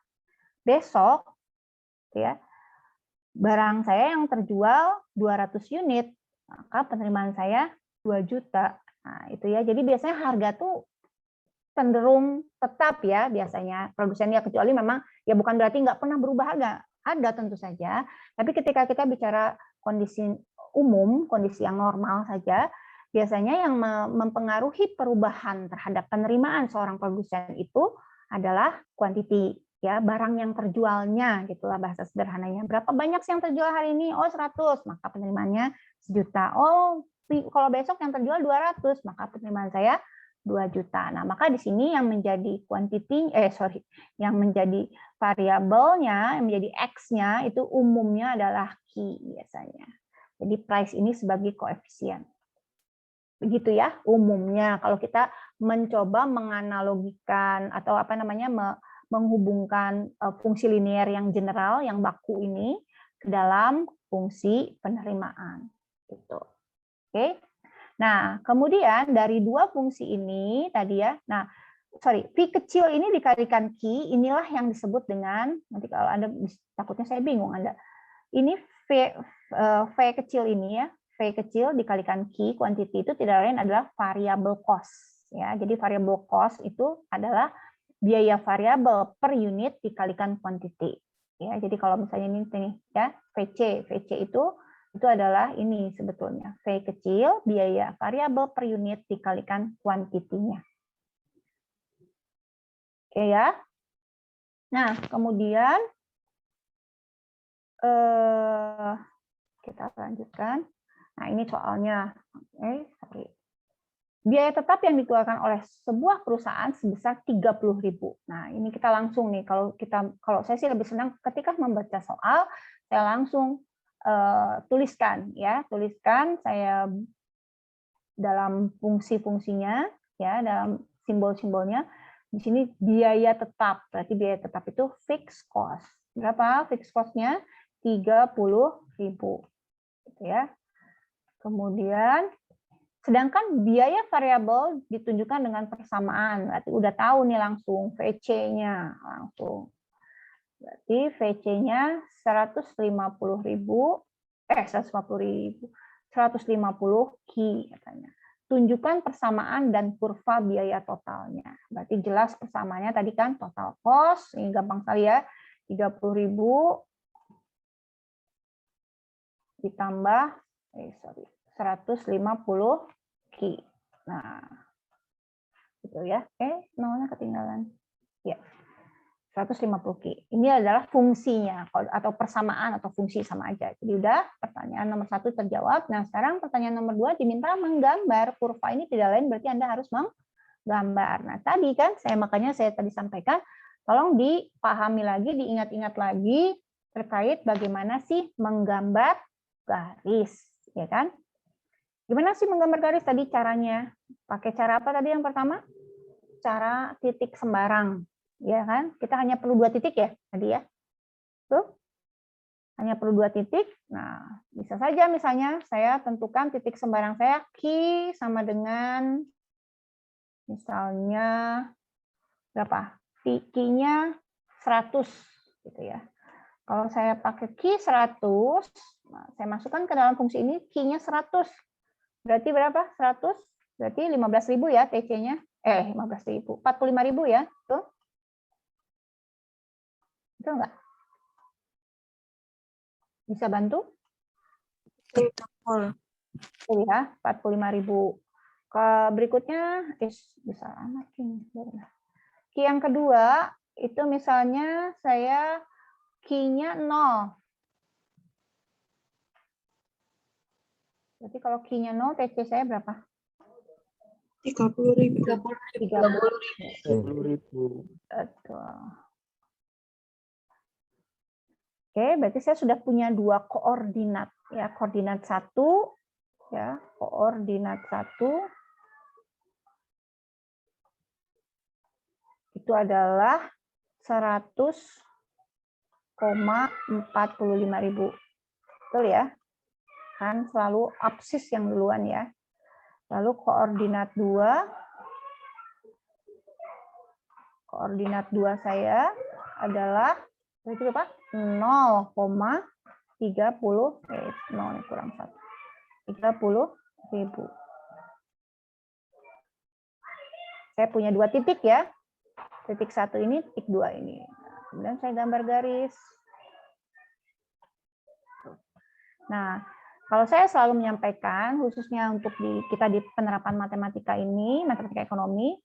Besok ya barang saya yang terjual 200 unit, maka penerimaan saya 2 juta. Nah, itu ya. Jadi biasanya harga tuh cenderung tetap ya biasanya produsennya, kecuali memang ya bukan berarti nggak pernah berubah harga. Ada tentu saja. Tapi ketika kita bicara kondisi umum, kondisi yang normal saja, biasanya yang mempengaruhi perubahan terhadap penerimaan seorang produsen itu adalah quantity. Ya, barang yang terjualnya, gitulah bahasa sederhananya. Berapa banyak sih yang terjual hari ini? Oh, 100, maka penerimaannya 1 juta. Oh, kalau besok yang terjual 200, maka penerimaan saya 2 juta. Nah, maka di sini yang menjadi yang menjadi variabelnya, yang menjadi X-nya itu umumnya adalah Q biasanya. Jadi price ini sebagai koefisien. Begitu ya, umumnya kalau kita mencoba menganalogikan atau apa namanya menghubungkan fungsi linier yang general, yang baku ini ke dalam fungsi penerimaan. Gitu. Oke. Nah, kemudian dari 2 fungsi ini tadi ya, nah V kecil ini dikalikan Q, inilah yang disebut dengan, nanti kalau Anda takutnya saya bingung Anda. Ini V kecil ini ya, V kecil dikalikan Q, quantity itu tidak lain adalah variable cost. Ya, jadi variable cost itu adalah biaya variabel per unit dikalikan quantity. Ya, jadi kalau misalnya ini ya, VC itu adalah ini sebetulnya. V kecil, biaya variabel per unit dikalikan kuantitinya. Oke ya. Nah, kemudian kita lanjutkan. Nah, ini soalnya. Biaya tetap yang dikeluarkan oleh sebuah perusahaan sebesar 30.000. Nah, ini kita langsung nih, kalau saya sih lebih senang ketika membaca soal, saya langsung tuliskan saya dalam fungsi-fungsinya ya, dalam simbol-simbolnya. Di sini biaya tetap, berarti biaya tetap itu fixed cost. Berapa fixed cost-nya? 30.000 gitu ya. Kemudian sedangkan biaya variabel ditunjukkan dengan persamaan, berarti udah tahu nih langsung VC-nya langsung. Berarti VC-nya 150.000 Q katanya. Tunjukkan persamaan dan kurva biaya totalnya. Berarti jelas persamaannya tadi kan total cost, ini gampang sekali ya. 30.000 ditambah 150 Q. Nah, gitu ya. Nolnya ketinggalan. Ya. 150 Q. Ini adalah fungsinya atau persamaan atau fungsi sama aja. Jadi udah pertanyaan nomor 1 terjawab. Nah, sekarang pertanyaan nomor 2 diminta menggambar. Kurva ini tidak lain berarti Anda harus menggambar. Nah, tadi kan makanya saya tadi sampaikan, tolong dipahami lagi, diingat-ingat lagi terkait bagaimana sih menggambar garis, ya kan? Gimana sih menggambar garis tadi caranya? Pakai cara apa tadi yang pertama? Cara titik sembarang, ya kan? Kita hanya perlu 2 titik ya tadi ya. Tuh. Hanya perlu 2 titik. Nah, bisa saja misalnya saya tentukan titik sembarang saya Q sama dengan misalnya berapa? Q-nya 100 gitu ya. Kalau saya pakai Q 100, nah, saya masukkan ke dalam fungsi ini Q-nya 100. Berarti berapa? 100? Berarti 15.000 ya TC-nya. 15.000. 45.000 ya. Tuh. Betul nggak? Bisa bantu? Betul. Tuh ya, 45.000. Ke berikutnya besar amat ini. Q yang kedua itu misalnya saya Q-nya 0. Berarti kalau Q-nya 0, TC saya berapa? 30.000. 30.000. Betul. Oke, berarti saya sudah punya 2 koordinat. Ya, koordinat 1, ya, koordinat 1 itu adalah 100,45.000. Betul ya? Kan selalu absis yang duluan ya. Lalu koordinat 2 saya adalah berarti berapa? 0,30 0 kurang 1. 30.000. Saya punya 2 titik ya. Titik 1 ini, titik 2 ini. Kemudian saya gambar garis. Nah, kalau saya selalu menyampaikan, khususnya untuk kita di penerapan matematika ini, matematika ekonomi,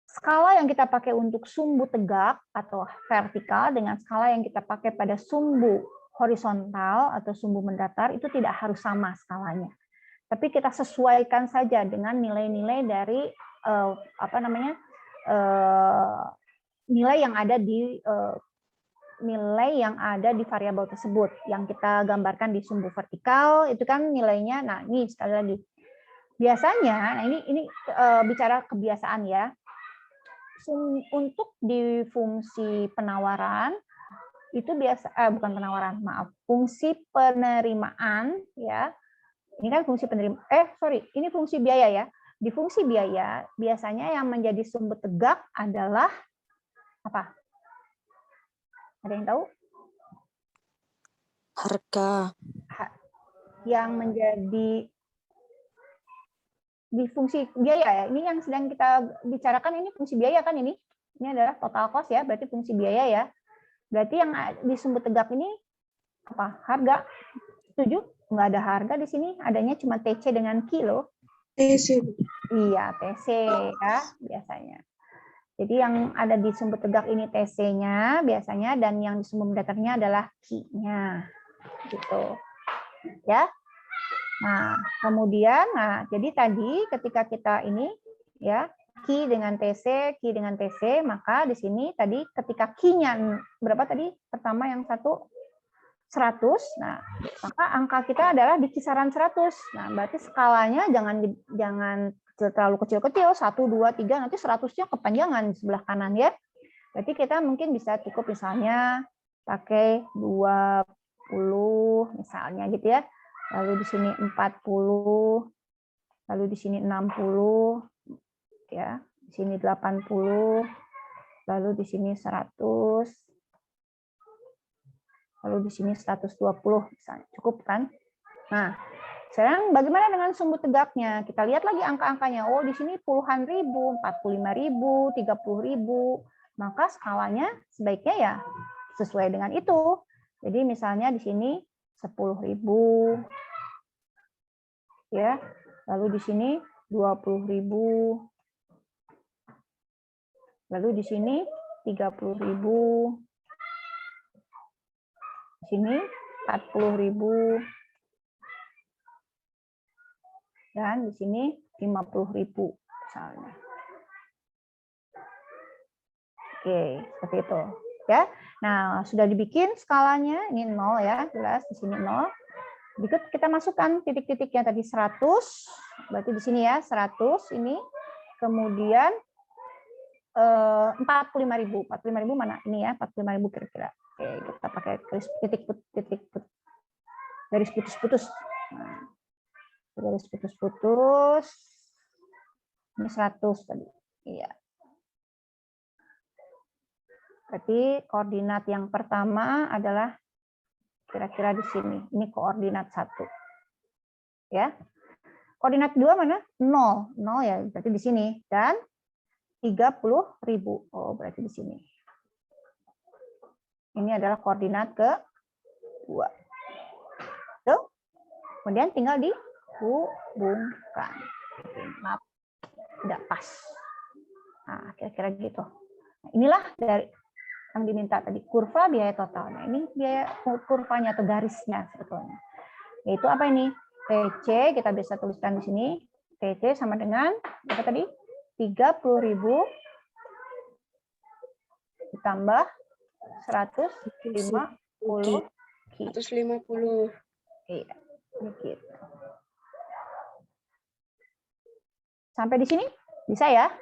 skala yang kita pakai untuk sumbu tegak atau vertikal dengan skala yang kita pakai pada sumbu horizontal atau sumbu mendatar itu tidak harus sama skalanya. Tapi kita sesuaikan saja dengan nilai-nilai dari nilai yang ada di variabel tersebut yang kita gambarkan di sumbu vertikal itu kan nilainya. Nah, ini sekali lagi. Biasanya, nah ini bicara kebiasaan ya. Untuk di fungsi penawaran itu bukan penawaran, maaf, fungsi penerimaan ya. Ini kan fungsi penerimaan. Ini fungsi biaya ya. di fungsi biaya biasanya yang menjadi sumber tegak adalah apa? Ada yang tahu? Harga. Yang menjadi di fungsi biaya ya. Ini yang sedang kita bicarakan ini fungsi biaya kan ini. Ini adalah total cost ya, berarti fungsi biaya ya. Berarti yang di sumber tegak ini apa? Harga. Setuju? Nggak ada harga di sini, adanya cuma TC dengan kilo. TC. Iya, TC ya biasanya. Jadi yang ada di sumber tegak ini TC-nya biasanya, dan yang di sumber mendatarnya adalah Q-nya. Gitu. Ya. Nah, kemudian jadi tadi ketika kita ini ya Q dengan TC, maka di sini tadi ketika Q-nya berapa tadi? Pertama yang satu 100. Nah, maka angka kita adalah di kisaran 100. Nah, berarti skalanya jangan terlalu kecil-kecil, 1 2 3 nanti 100-nya kepanjangan di sebelah kanan ya. Berarti kita mungkin bisa cukup misalnya pakai 20 misalnya gitu ya. Lalu di sini 40, lalu di sini 60 ya, di sini 80, lalu di sini 100. Lalu di sini 120 misalnya. Cukup kan? Nah, sekarang bagaimana dengan sumber tegaknya? Kita lihat lagi angka-angkanya. Oh, di sini puluhan ribu, 45.000, 30.000. Maka skalanya sebaiknya ya sesuai dengan itu. Jadi misalnya di sini 10.000 ya. Lalu di sini 20.000. Lalu di sini 30.000. Di sini 40.000 dan di sini 50.000 misalnya. Oke, seperti itu ya. Nah, sudah dibikin skalanya, ini 0 ya, jelas di sini 0. Berikut kita masukkan titik-titiknya tadi 100, berarti di sini ya 100 ini. Kemudian 45.000. 45.000 mana? Ini ya, 45.000 kira-kira. Oke, kita pakai titik garis putus-putus. Nah, garis putus-putus. Ini 100 tadi. Iya. Berarti koordinat yang pertama adalah kira-kira di sini. Ini koordinat 1. Ya. Koordinat 2 mana? 0. 0 ya, berarti di sini. Dan 30.000. Oh, berarti di sini. Ini adalah koordinat ke-2. Tuh. Kemudian tinggal dihubungkan. Maaf, tidak pas. Nah, kira-kira gitu. Nah, inilah dari yang diminta tadi, kurva biaya total. Nah, ini biaya kurvanya atau garisnya sebetulnya. Yaitu apa ini? TC, kita bisa tuliskan di sini. TC sama dengan apa tadi? 30.000 ditambah 150 Ki. 150. Iya, begitu. Sampai di sini bisa ya?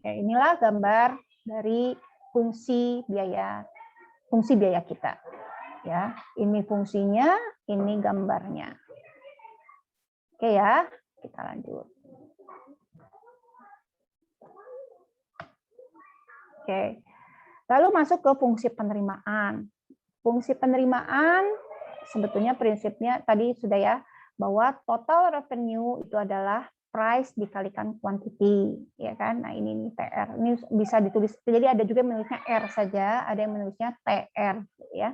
Ya, inilah gambar dari fungsi biaya kita. Ya, ini fungsinya, ini gambarnya. Oke ya, kita lanjut. Oke. Lalu masuk ke fungsi penerimaan. Fungsi penerimaan sebetulnya prinsipnya tadi sudah ya, bahwa total revenue itu adalah price dikalikan quantity, ya kan? Nah, ini TR. Ini bisa ditulis. Jadi ada juga yang menulisnya R saja, ada yang menulisnya TR, ya.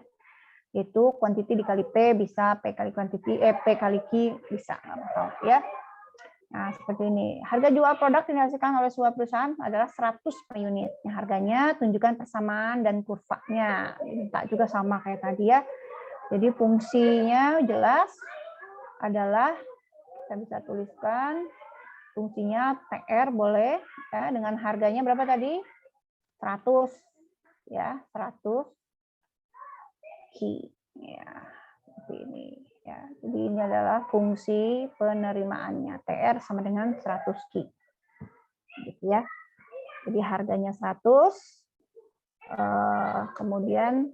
Itu quantity dikali P bisa, P kali quantity, P kali Q bisa, nggak masalah, ya. Nah, seperti ini. Harga jual produk dihasilkan oleh sebuah perusahaan adalah 100 per unit. Harganya tunjukkan persamaan dan kurvanya. Minta juga sama kayak tadi ya. Jadi fungsinya jelas adalah, kita bisa tuliskan, fungsinya TR boleh, ya, dengan harganya berapa tadi? 100. Ya, 100 Q. Ya, seperti ini. Ya, jadi ini adalah fungsi penerimaannya. TR sama dengan 100 Q. Gitu ya. Jadi harganya 100, kemudian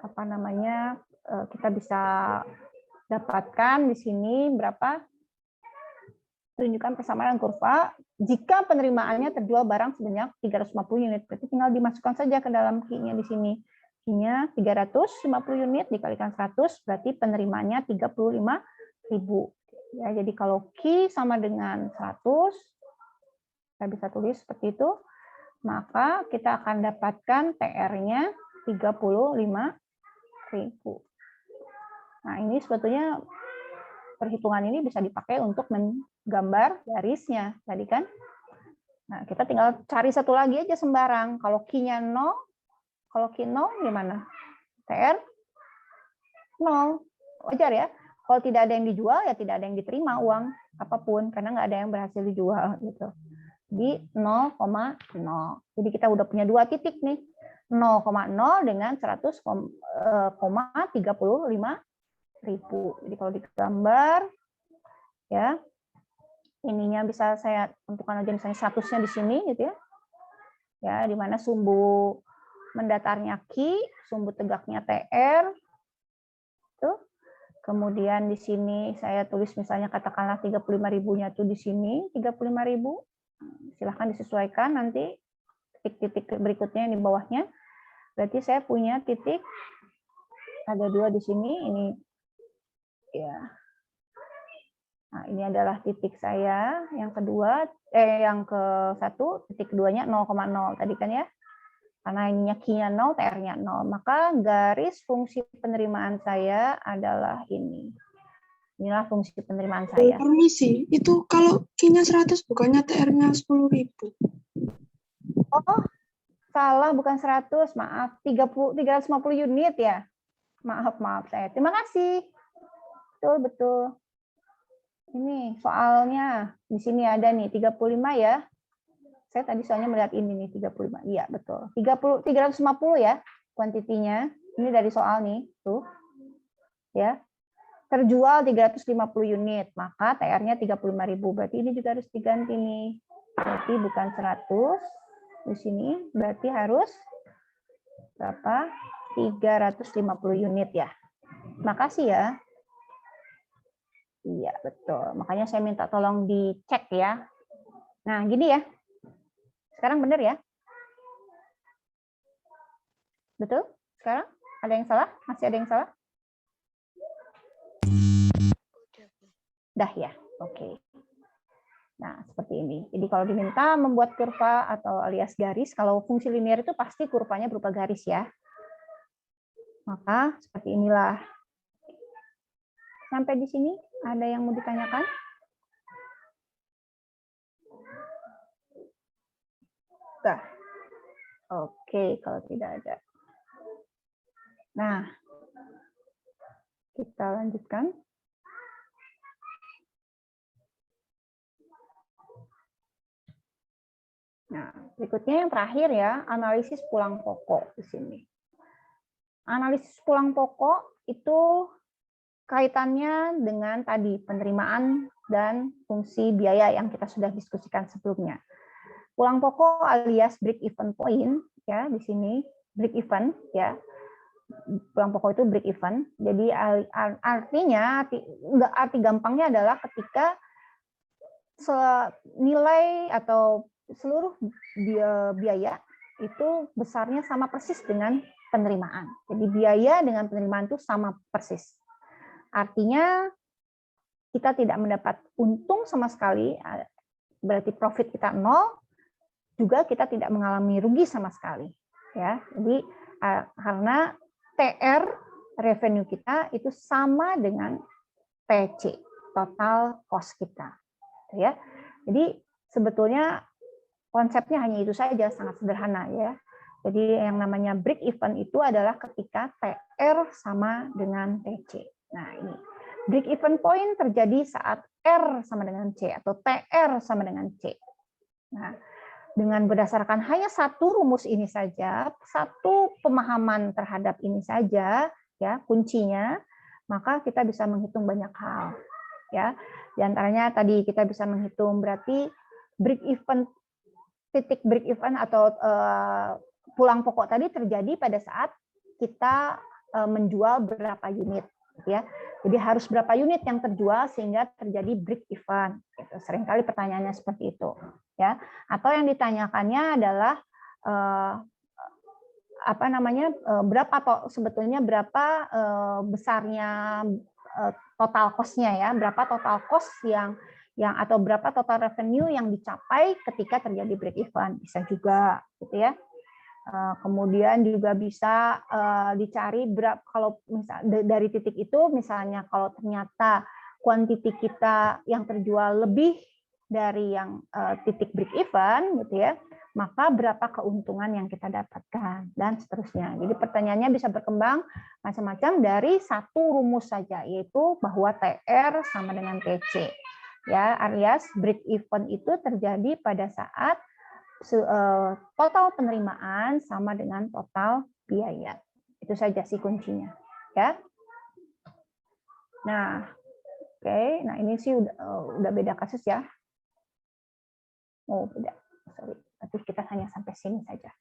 apa namanya, kita bisa dapatkan di sini berapa? tunjukkan persamaan kurva jika penerimaannya terjual barang sebanyak 350 unit. Berarti tinggal dimasukkan saja ke dalam Q-nya di sini. Q-nya 350 unit dikalikan 100 berarti penerimaannya 35.000. Ya, jadi kalau Q sama dengan 100, saya bisa tulis seperti itu, maka kita akan dapatkan TR-nya 35.000. Nah, ini sebetulnya perhitungan ini bisa dipakai untuk menggambar garisnya tadi kan. Nah, kita tinggal cari satu lagi aja sembarang. Kalau Q-nya 0, kalau Q 0 gimana? TR 0. Wajar ya. Kalau tidak ada yang dijual, ya tidak ada yang diterima uang apapun, karena nggak ada yang berhasil dijual. Gitu. Di 0,0. Jadi kita udah punya 2 titik nih. 0,0 dengan 100,35.000. Jadi kalau digambar, ya, ininya bisa saya tentukan aja misalnya 100-nya di sini, gitu ya. Ya, di mana sumbu mendatarnya Q, sumbu tegaknya TR. Tuh. Kemudian di sini saya tulis misalnya katakanlah 35.000-nya tuh di sini, 35.000. Silahkan disesuaikan nanti titik-titik berikutnya yang di bawahnya. Berarti saya punya titik, ada 2 di sini, ini ya. Nah, ini adalah titik saya yang kedua, yang ke-1, titik keduanya 0,0 tadi kan ya. Karena ininya Q-nya 0, TR-nya 0. Maka garis fungsi penerimaan saya adalah ini. Inilah fungsi penerimaan saya. Permisi, itu kalau Q-nya 100 bukannya TR-nya 10.000. Oh, salah, bukan 100, maaf. 350 unit ya. Maaf saya. Terima kasih. Betul. Ini soalnya di sini ada nih 35 ya. Saya tadi soalnya melihat ini nih 35. Iya, betul. 350 ya kuantitinya. Ini dari soal nih, tuh. Ya. Terjual 350 unit, maka TR-nya 35.000. Berarti ini juga harus diganti nih. Berarti bukan 100 di sini, berarti harus berapa? 350 unit ya. Makasih ya. Iya, betul. Makanya saya minta tolong dicek ya. Nah, gini ya. Sekarang benar ya? Betul? Sekarang ada yang salah? Masih ada yang salah? Dah ya? Oke. Nah, seperti ini. Jadi kalau diminta membuat kurva atau alias garis, kalau fungsi linear itu pasti kurvanya berupa garis ya. Maka seperti inilah. Sampai di sini ada yang mau ditanyakan? Nah, oke, kalau tidak ada. Nah, kita lanjutkan. Nah, berikutnya yang terakhir ya, analisis pulang pokok di sini. Analisis pulang pokok itu kaitannya dengan tadi penerimaan dan fungsi biaya yang kita sudah diskusikan sebelumnya. Pulang pokok alias break even point ya di sini break even ya. Pulang pokok itu break even. Jadi artinya arti gampangnya adalah ketika nilai atau seluruh biaya itu besarnya sama persis dengan penerimaan. Jadi biaya dengan penerimaan itu sama persis. Artinya kita tidak mendapat untung sama sekali, berarti profit kita 0, juga kita tidak mengalami rugi sama sekali. Ya, jadi karena TR revenue kita itu sama dengan TC, total cost kita. Ya, jadi sebetulnya konsepnya hanya itu saja, sangat sederhana ya. Jadi yang namanya break even itu adalah ketika TR sama dengan TC. Nah ini break even point terjadi saat R sama dengan C atau TR sama dengan C. Nah, dengan berdasarkan hanya satu rumus ini saja, satu pemahaman terhadap ini saja, ya kuncinya, maka kita bisa menghitung banyak hal. Ya, di antaranya tadi kita bisa menghitung berarti break even, titik break even atau pulang pokok tadi terjadi pada saat kita menjual berapa unit. gitu ya. Jadi harus berapa unit yang terjual sehingga terjadi break even. Gitu. Seringkali pertanyaannya seperti itu, ya. Atau yang ditanyakannya adalah berapa sebetulnya berapa besarnya total cost-nya ya, berapa total cost yang atau berapa total revenue yang dicapai ketika terjadi break even, bisa juga gitu ya. Kemudian juga bisa dicari berapa, kalau misal dari titik itu misalnya kalau ternyata kuantiti kita yang terjual lebih dari yang titik break even gitu ya, maka berapa keuntungan yang kita dapatkan dan seterusnya. Jadi pertanyaannya bisa berkembang macam-macam dari satu rumus saja, yaitu bahwa TR sama dengan TC. Ya, alias break even itu terjadi pada saat total penerimaan sama dengan total biaya. Itu saja sih kuncinya, ya. Nah, oke. Nah, ini sih udah beda kasus ya. Oh, beda. Sorry. Tapi kita hanya sampai sini saja.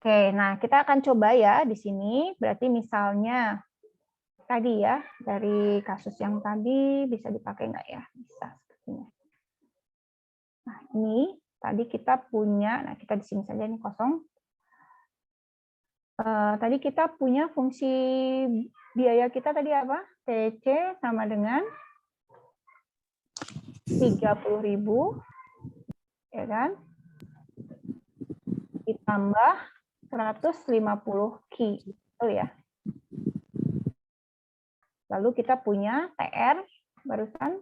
Oke, nah kita akan coba ya di sini. Berarti misalnya tadi ya, dari kasus yang tadi bisa dipakai nggak ya? Bisa sepertinya. Nah, ini tadi kita punya, nah kita di sini saja ini kosong. Tadi kita punya fungsi biaya kita tadi apa? TC sama dengan 30.000, ya kan? Ditambah 150 Ki, betul ya? Lalu kita punya TR barusan.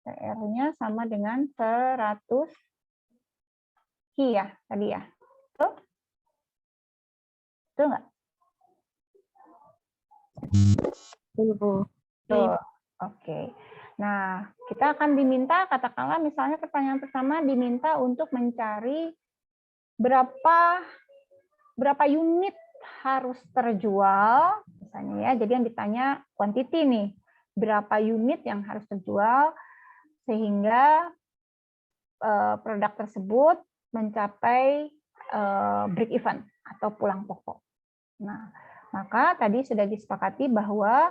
TR-nya sama dengan 100 Ki ya tadi ya. Betul? Betul nggak? Betul. Oke. Nah, kita akan diminta, katakanlah misalnya pertanyaan pertama diminta untuk mencari berapa unit harus terjual, misalnya ya. Jadi yang ditanya quantity nih, berapa unit yang harus terjual sehingga produk tersebut mencapai break even atau pulang pokok. Nah, maka tadi sudah disepakati bahwa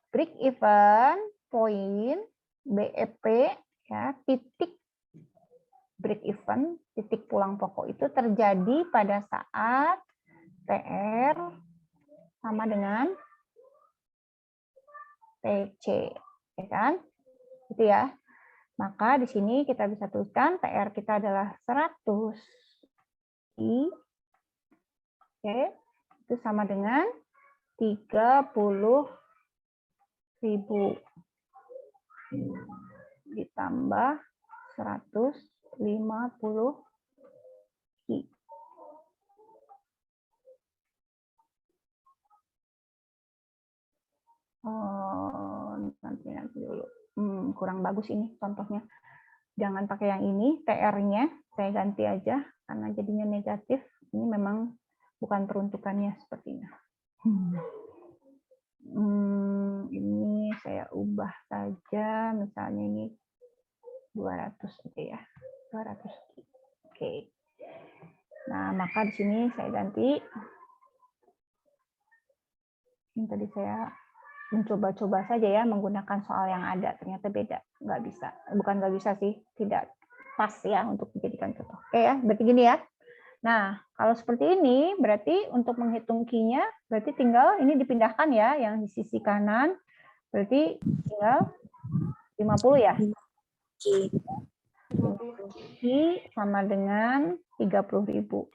break even point BEP ya, titik break even, titik pulang pokok itu terjadi pada saat TR sama dengan TC, ya kan? Gitu ya. Maka di sini kita bisa tuliskan TR kita adalah 100 I. Oke, itu sama dengan 30.000 ditambah 150 Ki. Nanti dulu. Kurang bagus ini contohnya. Jangan pakai yang ini, TR-nya saya ganti aja karena jadinya negatif. Ini memang bukan peruntukannya sepertinya. Ini saya ubah saja, misalnya ini 200 aja ya, 200. Oke. Nah, maka di sini saya ganti. Ini tadi saya mencoba-coba saja ya menggunakan soal yang ada, ternyata beda, nggak bisa, bukan nggak bisa sih, tidak pas ya untuk dijadikan contoh. Oke ya, berarti gini ya. Nah, kalau seperti ini berarti untuk menghitung Q-nya berarti tinggal ini dipindahkan ya, yang di sisi kanan berarti tinggal 50 ya. Q sama dengan 30.000.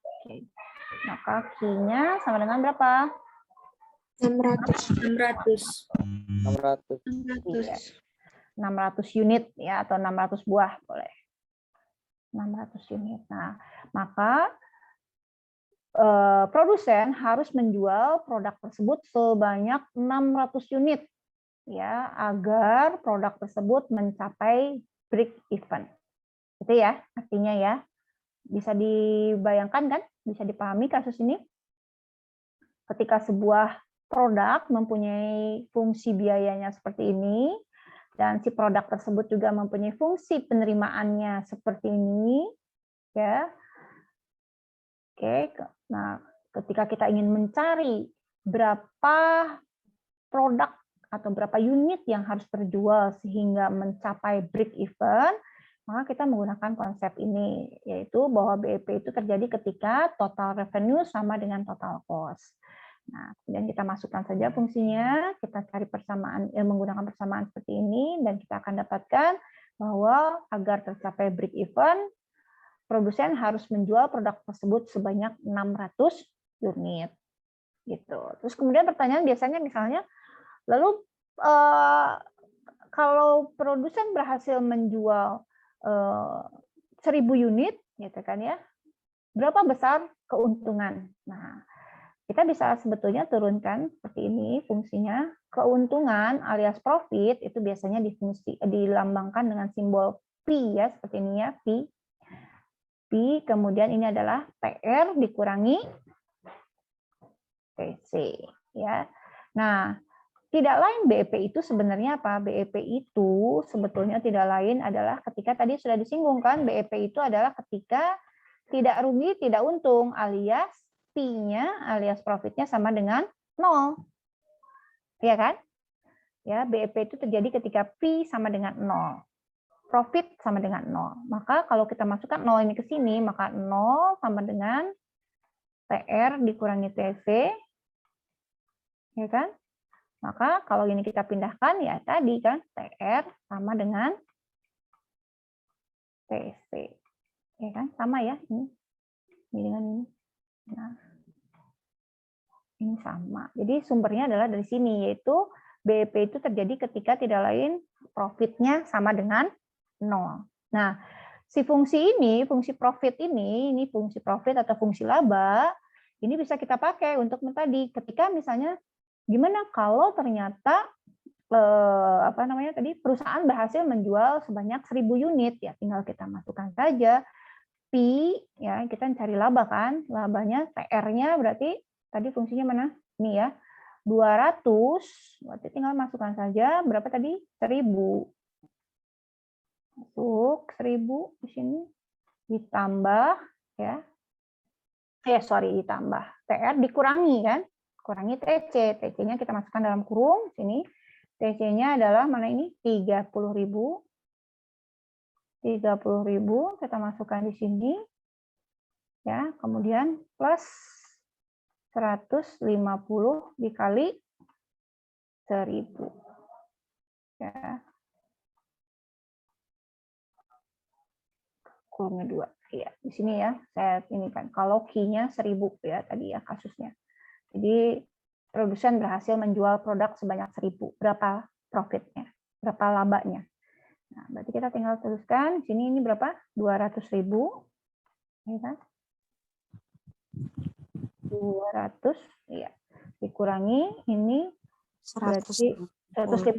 Oke. Maka Q-nya sama dengan berapa? 600. 600 unit ya, atau 600 buah boleh. 600 unit. Nah, maka produsen harus menjual produk tersebut sebanyak 600 unit ya, agar produk tersebut mencapai break even. Itu ya artinya ya. Bisa dibayangkan kan? Bisa dipahami kasus ini? Ketika sebuah produk mempunyai fungsi biayanya seperti ini, dan si produk tersebut juga mempunyai fungsi penerimaannya seperti ini, ya. Oke, nah ketika kita ingin mencari berapa produk atau berapa unit yang harus terjual sehingga mencapai break even, maka kita menggunakan konsep ini, yaitu bahwa BEP itu terjadi ketika total revenue sama dengan total cost. Nah, kemudian kita masukkan saja fungsinya, kita cari persamaan, menggunakan persamaan seperti ini, dan kita akan dapatkan bahwa agar tercapai break even, produsen harus menjual produk tersebut sebanyak 600 unit. Gitu. Terus kemudian pertanyaan biasanya misalnya, lalu kalau produsen berhasil menjual 1.000 unit, gitu kan ya, berapa besar keuntungan? Nah, kita bisa sebetulnya turunkan seperti ini fungsinya. Keuntungan alias profit itu biasanya dilambangkan dengan simbol P ya, seperti ini ya, P. P, kemudian ini adalah PR dikurangi TC ya. Nah, tidak lain BEP itu sebenarnya apa? BEP itu sebetulnya tidak lain adalah ketika tadi sudah disinggung kan, BEP itu adalah ketika tidak rugi, tidak untung, alias P-nya alias profitnya sama dengan 0. Ya kan? Ya, BEP itu terjadi ketika P sama dengan 0. Profit sama dengan 0. Maka kalau kita masukkan 0 ini ke sini, maka 0 sama dengan PR dikurangi TC. Ya kan? Maka kalau ini kita pindahkan, ya tadi kan, PR sama dengan TC. Ya kan? Sama ya, ini dengan ini. Nah, ini sama. Jadi sumbernya adalah dari sini, yaitu BEP itu terjadi ketika tidak lain profitnya sama dengan 0. Nah, si fungsi ini, fungsi profit ini fungsi profit atau fungsi laba, ini bisa kita pakai untuk tadi ketika misalnya gimana kalau ternyata perusahaan berhasil menjual sebanyak 1.000 unit, ya tinggal kita masukkan saja P, ya kita cari laba kan, labanya PR-nya berarti tadi fungsinya mana? Ini ya, 200, berarti tinggal masukkan saja berapa tadi? 1.000. Masuk 1.000 di sini, ditambah ya. Ditambah PR dikurangi kan? Kurangi TC. TC-nya kita masukkan dalam kurung sini. TC-nya adalah mana ini? 30.000. 30.000 kita masukkan di sini. Ya, kemudian plus 150 dikali 1.000. Ya. Kurungnya 2. Iya, di sini ya. Saya ini kan kalau key-nya 1.000 ya tadi ya kasusnya. Jadi produsen berhasil menjual produk sebanyak 1.000. Berapa profitnya? Berapa labanya? Nah, berarti kita tinggal teruskan. Sini ini berapa? 200.000. Ya kan? 200 ya. Dikurangi ini berarti 150.000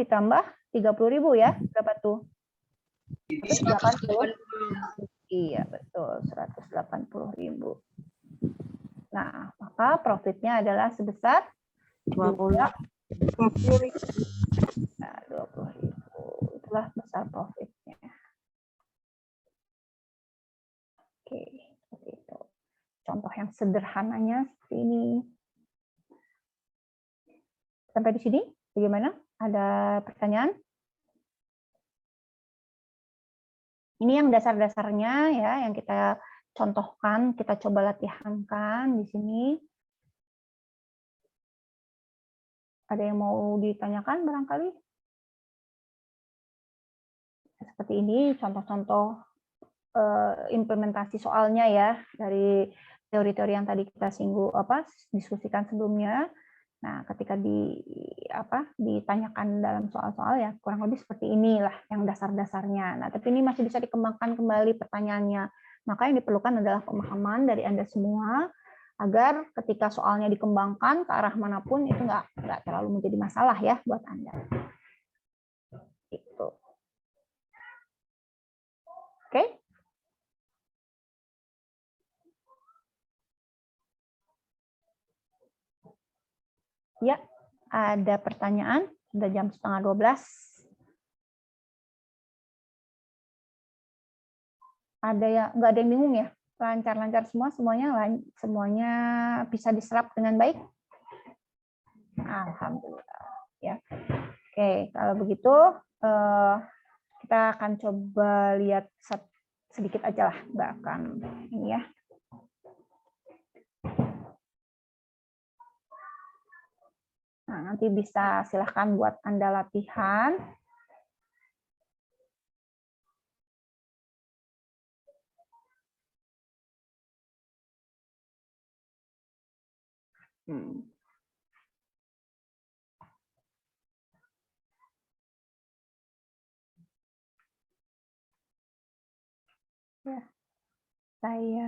ditambah 30.000 ya. Berapa tuh? 180. Iya, betul. 180.000. Nah, maka profitnya adalah sebesar 20.000. Nah, 20.000. Itulah besar profitnya. Oke, seperti itu. Contoh yang sederhananya seperti ini. Sampai di sini, bagaimana? Ada pertanyaan? Ini yang dasar-dasarnya ya, yang kita contohkan, kita coba latihankan di sini. Ada yang mau ditanyakan barangkali? Seperti ini contoh-contoh implementasi soalnya ya dari teori-teori yang tadi kita diskusikan sebelumnya. Nah, ketika ditanyakan dalam soal-soal ya kurang lebih seperti inilah yang dasar-dasarnya. Nah, tapi ini masih bisa dikembangkan kembali pertanyaannya. Maka yang diperlukan adalah pemahaman dari Anda semua agar ketika soalnya dikembangkan ke arah manapun itu nggak terlalu menjadi masalah ya buat Anda. Gitu. Oke? Ya, ada pertanyaan? Sudah jam 11:30. Ada ya, nggak ada yang bingung ya? lancar-lancar semua, semuanya bisa diserap dengan baik? Alhamdulillah. Ya. Oke, kalau begitu kita akan coba lihat sedikit aja lah, nggak akan ini ya. Nah, nanti bisa silahkan buat Anda latihan. Ya, saya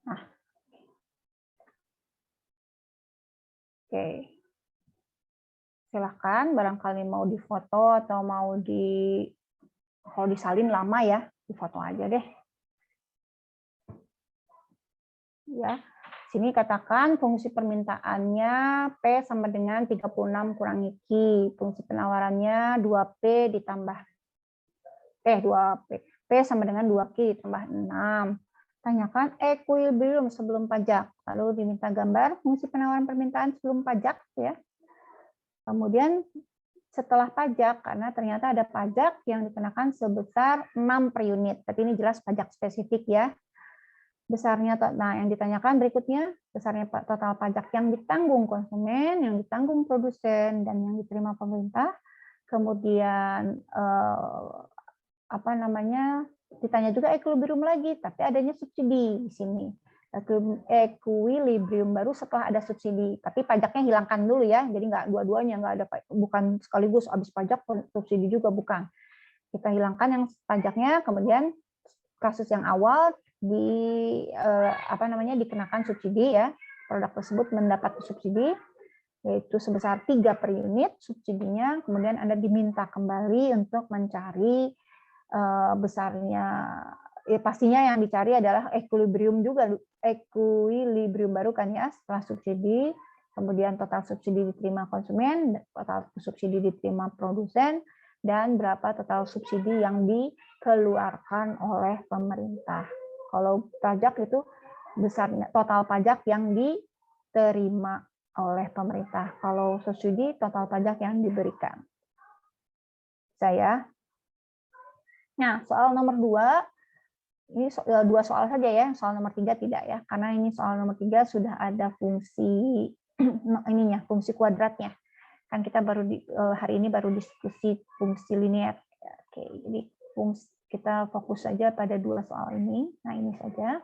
Nah, oke. Silahkan, barangkali mau difoto atau mau kalau disalin lama ya, difoto aja deh. Ya, sini katakan fungsi permintaannya P sama dengan 36 kurangi Q. Fungsi penawarannya 2P ditambah 2P. P sama dengan 2Q ditambah 6. Tanyakan equilibrium sebelum pajak. Lalu diminta gambar fungsi penawaran permintaan sebelum pajak ya. Kemudian setelah pajak, karena ternyata ada pajak yang dikenakan sebesar 6 per unit. Tapi ini jelas pajak spesifik ya. Besarnya, nah yang ditanyakan berikutnya, besarnya total pajak yang ditanggung konsumen, yang ditanggung produsen, dan yang diterima pemerintah. Kemudian ditanya juga equilibrium lagi, tapi adanya subsidi di sini. Equilibrium baru setelah ada subsidi, tapi pajaknya hilangkan dulu ya, jadi nggak dua-duanya, nggak ada, bukan sekaligus habis pajak subsidi juga, bukan. Kita hilangkan yang pajaknya, kemudian kasus yang awal dikenakan subsidi ya, produk tersebut mendapat subsidi yaitu sebesar 3 per unit subsidinya, kemudian Anda diminta kembali untuk mencari besarnya, ya pastinya yang dicari adalah equilibrium juga, equilibrium baru kan ya, setelah subsidi, kemudian total subsidi diterima konsumen, total subsidi diterima produsen, dan berapa total subsidi yang dikeluarkan oleh pemerintah. Kalau pajak itu besarnya total pajak yang diterima oleh pemerintah. Kalau subsidi total pajak yang diberikan. Nah, soal nomor 2, ini 2 soal saja ya, soal nomor 3 tidak ya, karena ini soal nomor 3 sudah ada fungsi fungsi kuadratnya. Kan kita hari ini baru diskusi fungsi linear. Oke, jadi kita fokus saja pada 2 soal ini. Nah, ini saja.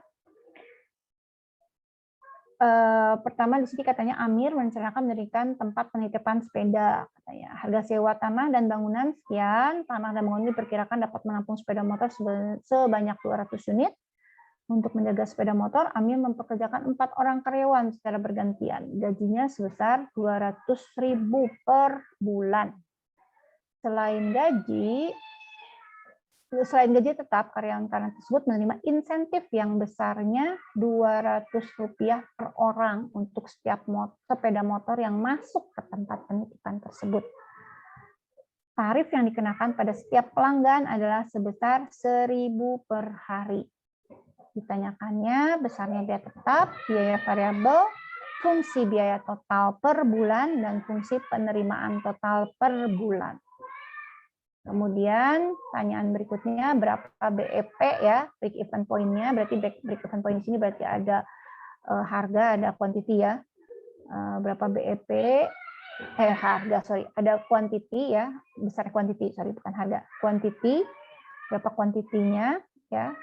Pertama di sini katanya Amir merencanakan mendirikan tempat penitipan sepeda. Katanya harga sewa tanah dan bangunan sekian. Tanah dan bangunan diperkirakan dapat menampung sepeda motor sebanyak 200 unit. Untuk menjaga sepeda motor, Amir mempekerjakan 4 orang karyawan secara bergantian. Gajinya sebesar 200.000 per bulan. Selain gaji tetap, karyawan tersebut menerima insentif yang besarnya Rp200 per orang untuk setiap sepeda motor yang masuk ke tempat penitipan tersebut. Tarif yang dikenakan pada setiap pelanggan adalah sebesar 1.000 per hari. Ditanyakannya besarnya biaya tetap, biaya variabel, fungsi biaya total per bulan, dan fungsi penerimaan total per bulan. Kemudian pertanyaan berikutnya berapa BEP ya, break even point-nya, berarti break even point di sini berarti ada harga, ada quantity ya. Berapa BEP, ada quantity ya, besar quantity, bukan harga, quantity, berapa quantity-nya ya.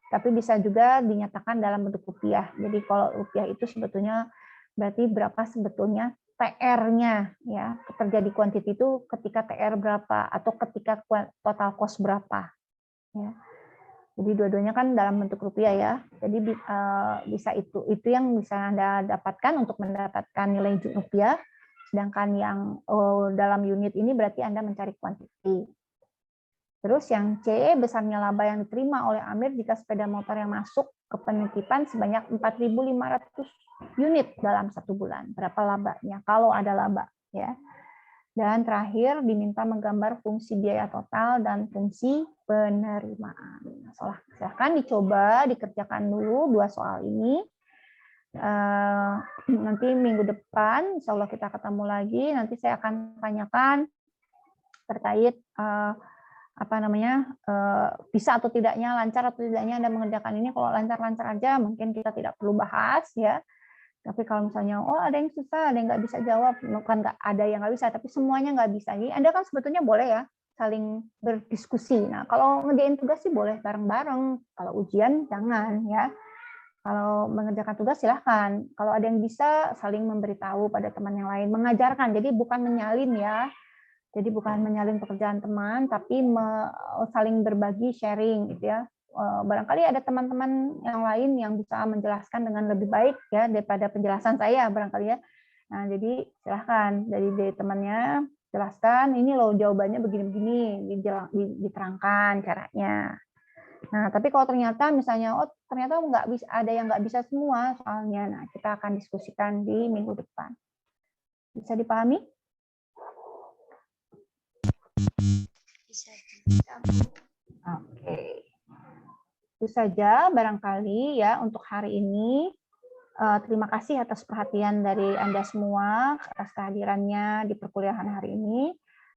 Tapi bisa juga dinyatakan dalam bentuk rupiah. Jadi kalau rupiah itu sebetulnya berarti berapa sebetulnya TR-nya ya, terjadi quantity itu ketika TR berapa atau ketika total cost berapa ya. Jadi dua-duanya kan dalam bentuk rupiah ya. Jadi bisa itu yang bisa Anda dapatkan untuk mendapatkan nilai rupiah, sedangkan yang dalam unit ini berarti Anda mencari quantity. Terus yang C, besarnya laba yang diterima oleh Amir jika sepeda motor yang masuk ke penitipan sebanyak 4.500 unit dalam 1 bulan. Berapa labanya? Kalau ada laba, ya. Dan terakhir diminta menggambar fungsi biaya total dan fungsi penerimaan. Silahkan dicoba dikerjakan dulu 2 soal ini. Nanti minggu depan, insya Allah kita ketemu lagi. Nanti saya akan tanyakan terkait bisa atau tidaknya, lancar atau tidaknya Anda mengerjakan ini. Kalau lancar-lancar aja mungkin kita tidak perlu bahas, ya. Tapi kalau misalnya ada yang susah, ada yang nggak bisa jawab, bukan nggak ada yang nggak bisa, tapi semuanya nggak bisa. Jadi Anda kan sebetulnya boleh ya saling berdiskusi. Nah, kalau ngerjain tugas sih boleh bareng-bareng. Kalau ujian jangan, ya. Kalau mengerjakan tugas silahkan. Kalau ada yang bisa saling memberitahu pada teman yang lain, mengajarkan. Jadi bukan menyalin, ya. Jadi bukan menyalin pekerjaan teman, tapi saling berbagi, sharing, gitu ya. Barangkali ada teman-teman yang lain yang bisa menjelaskan dengan lebih baik ya daripada penjelasan saya, barangkali ya. Nah, jadi silahkan dari temannya jelaskan, ini loh jawabannya begini-begini, diterangkan caranya. Nah, tapi kalau ternyata misalnya, ternyata nggak bisa, ada yang nggak bisa semua soalnya, nah kita akan diskusikan di minggu depan. Bisa dipahami? Oke. Itu saja barangkali ya untuk hari ini. Terima kasih atas perhatian dari Anda semua, atas kehadirannya di perkuliahan hari ini.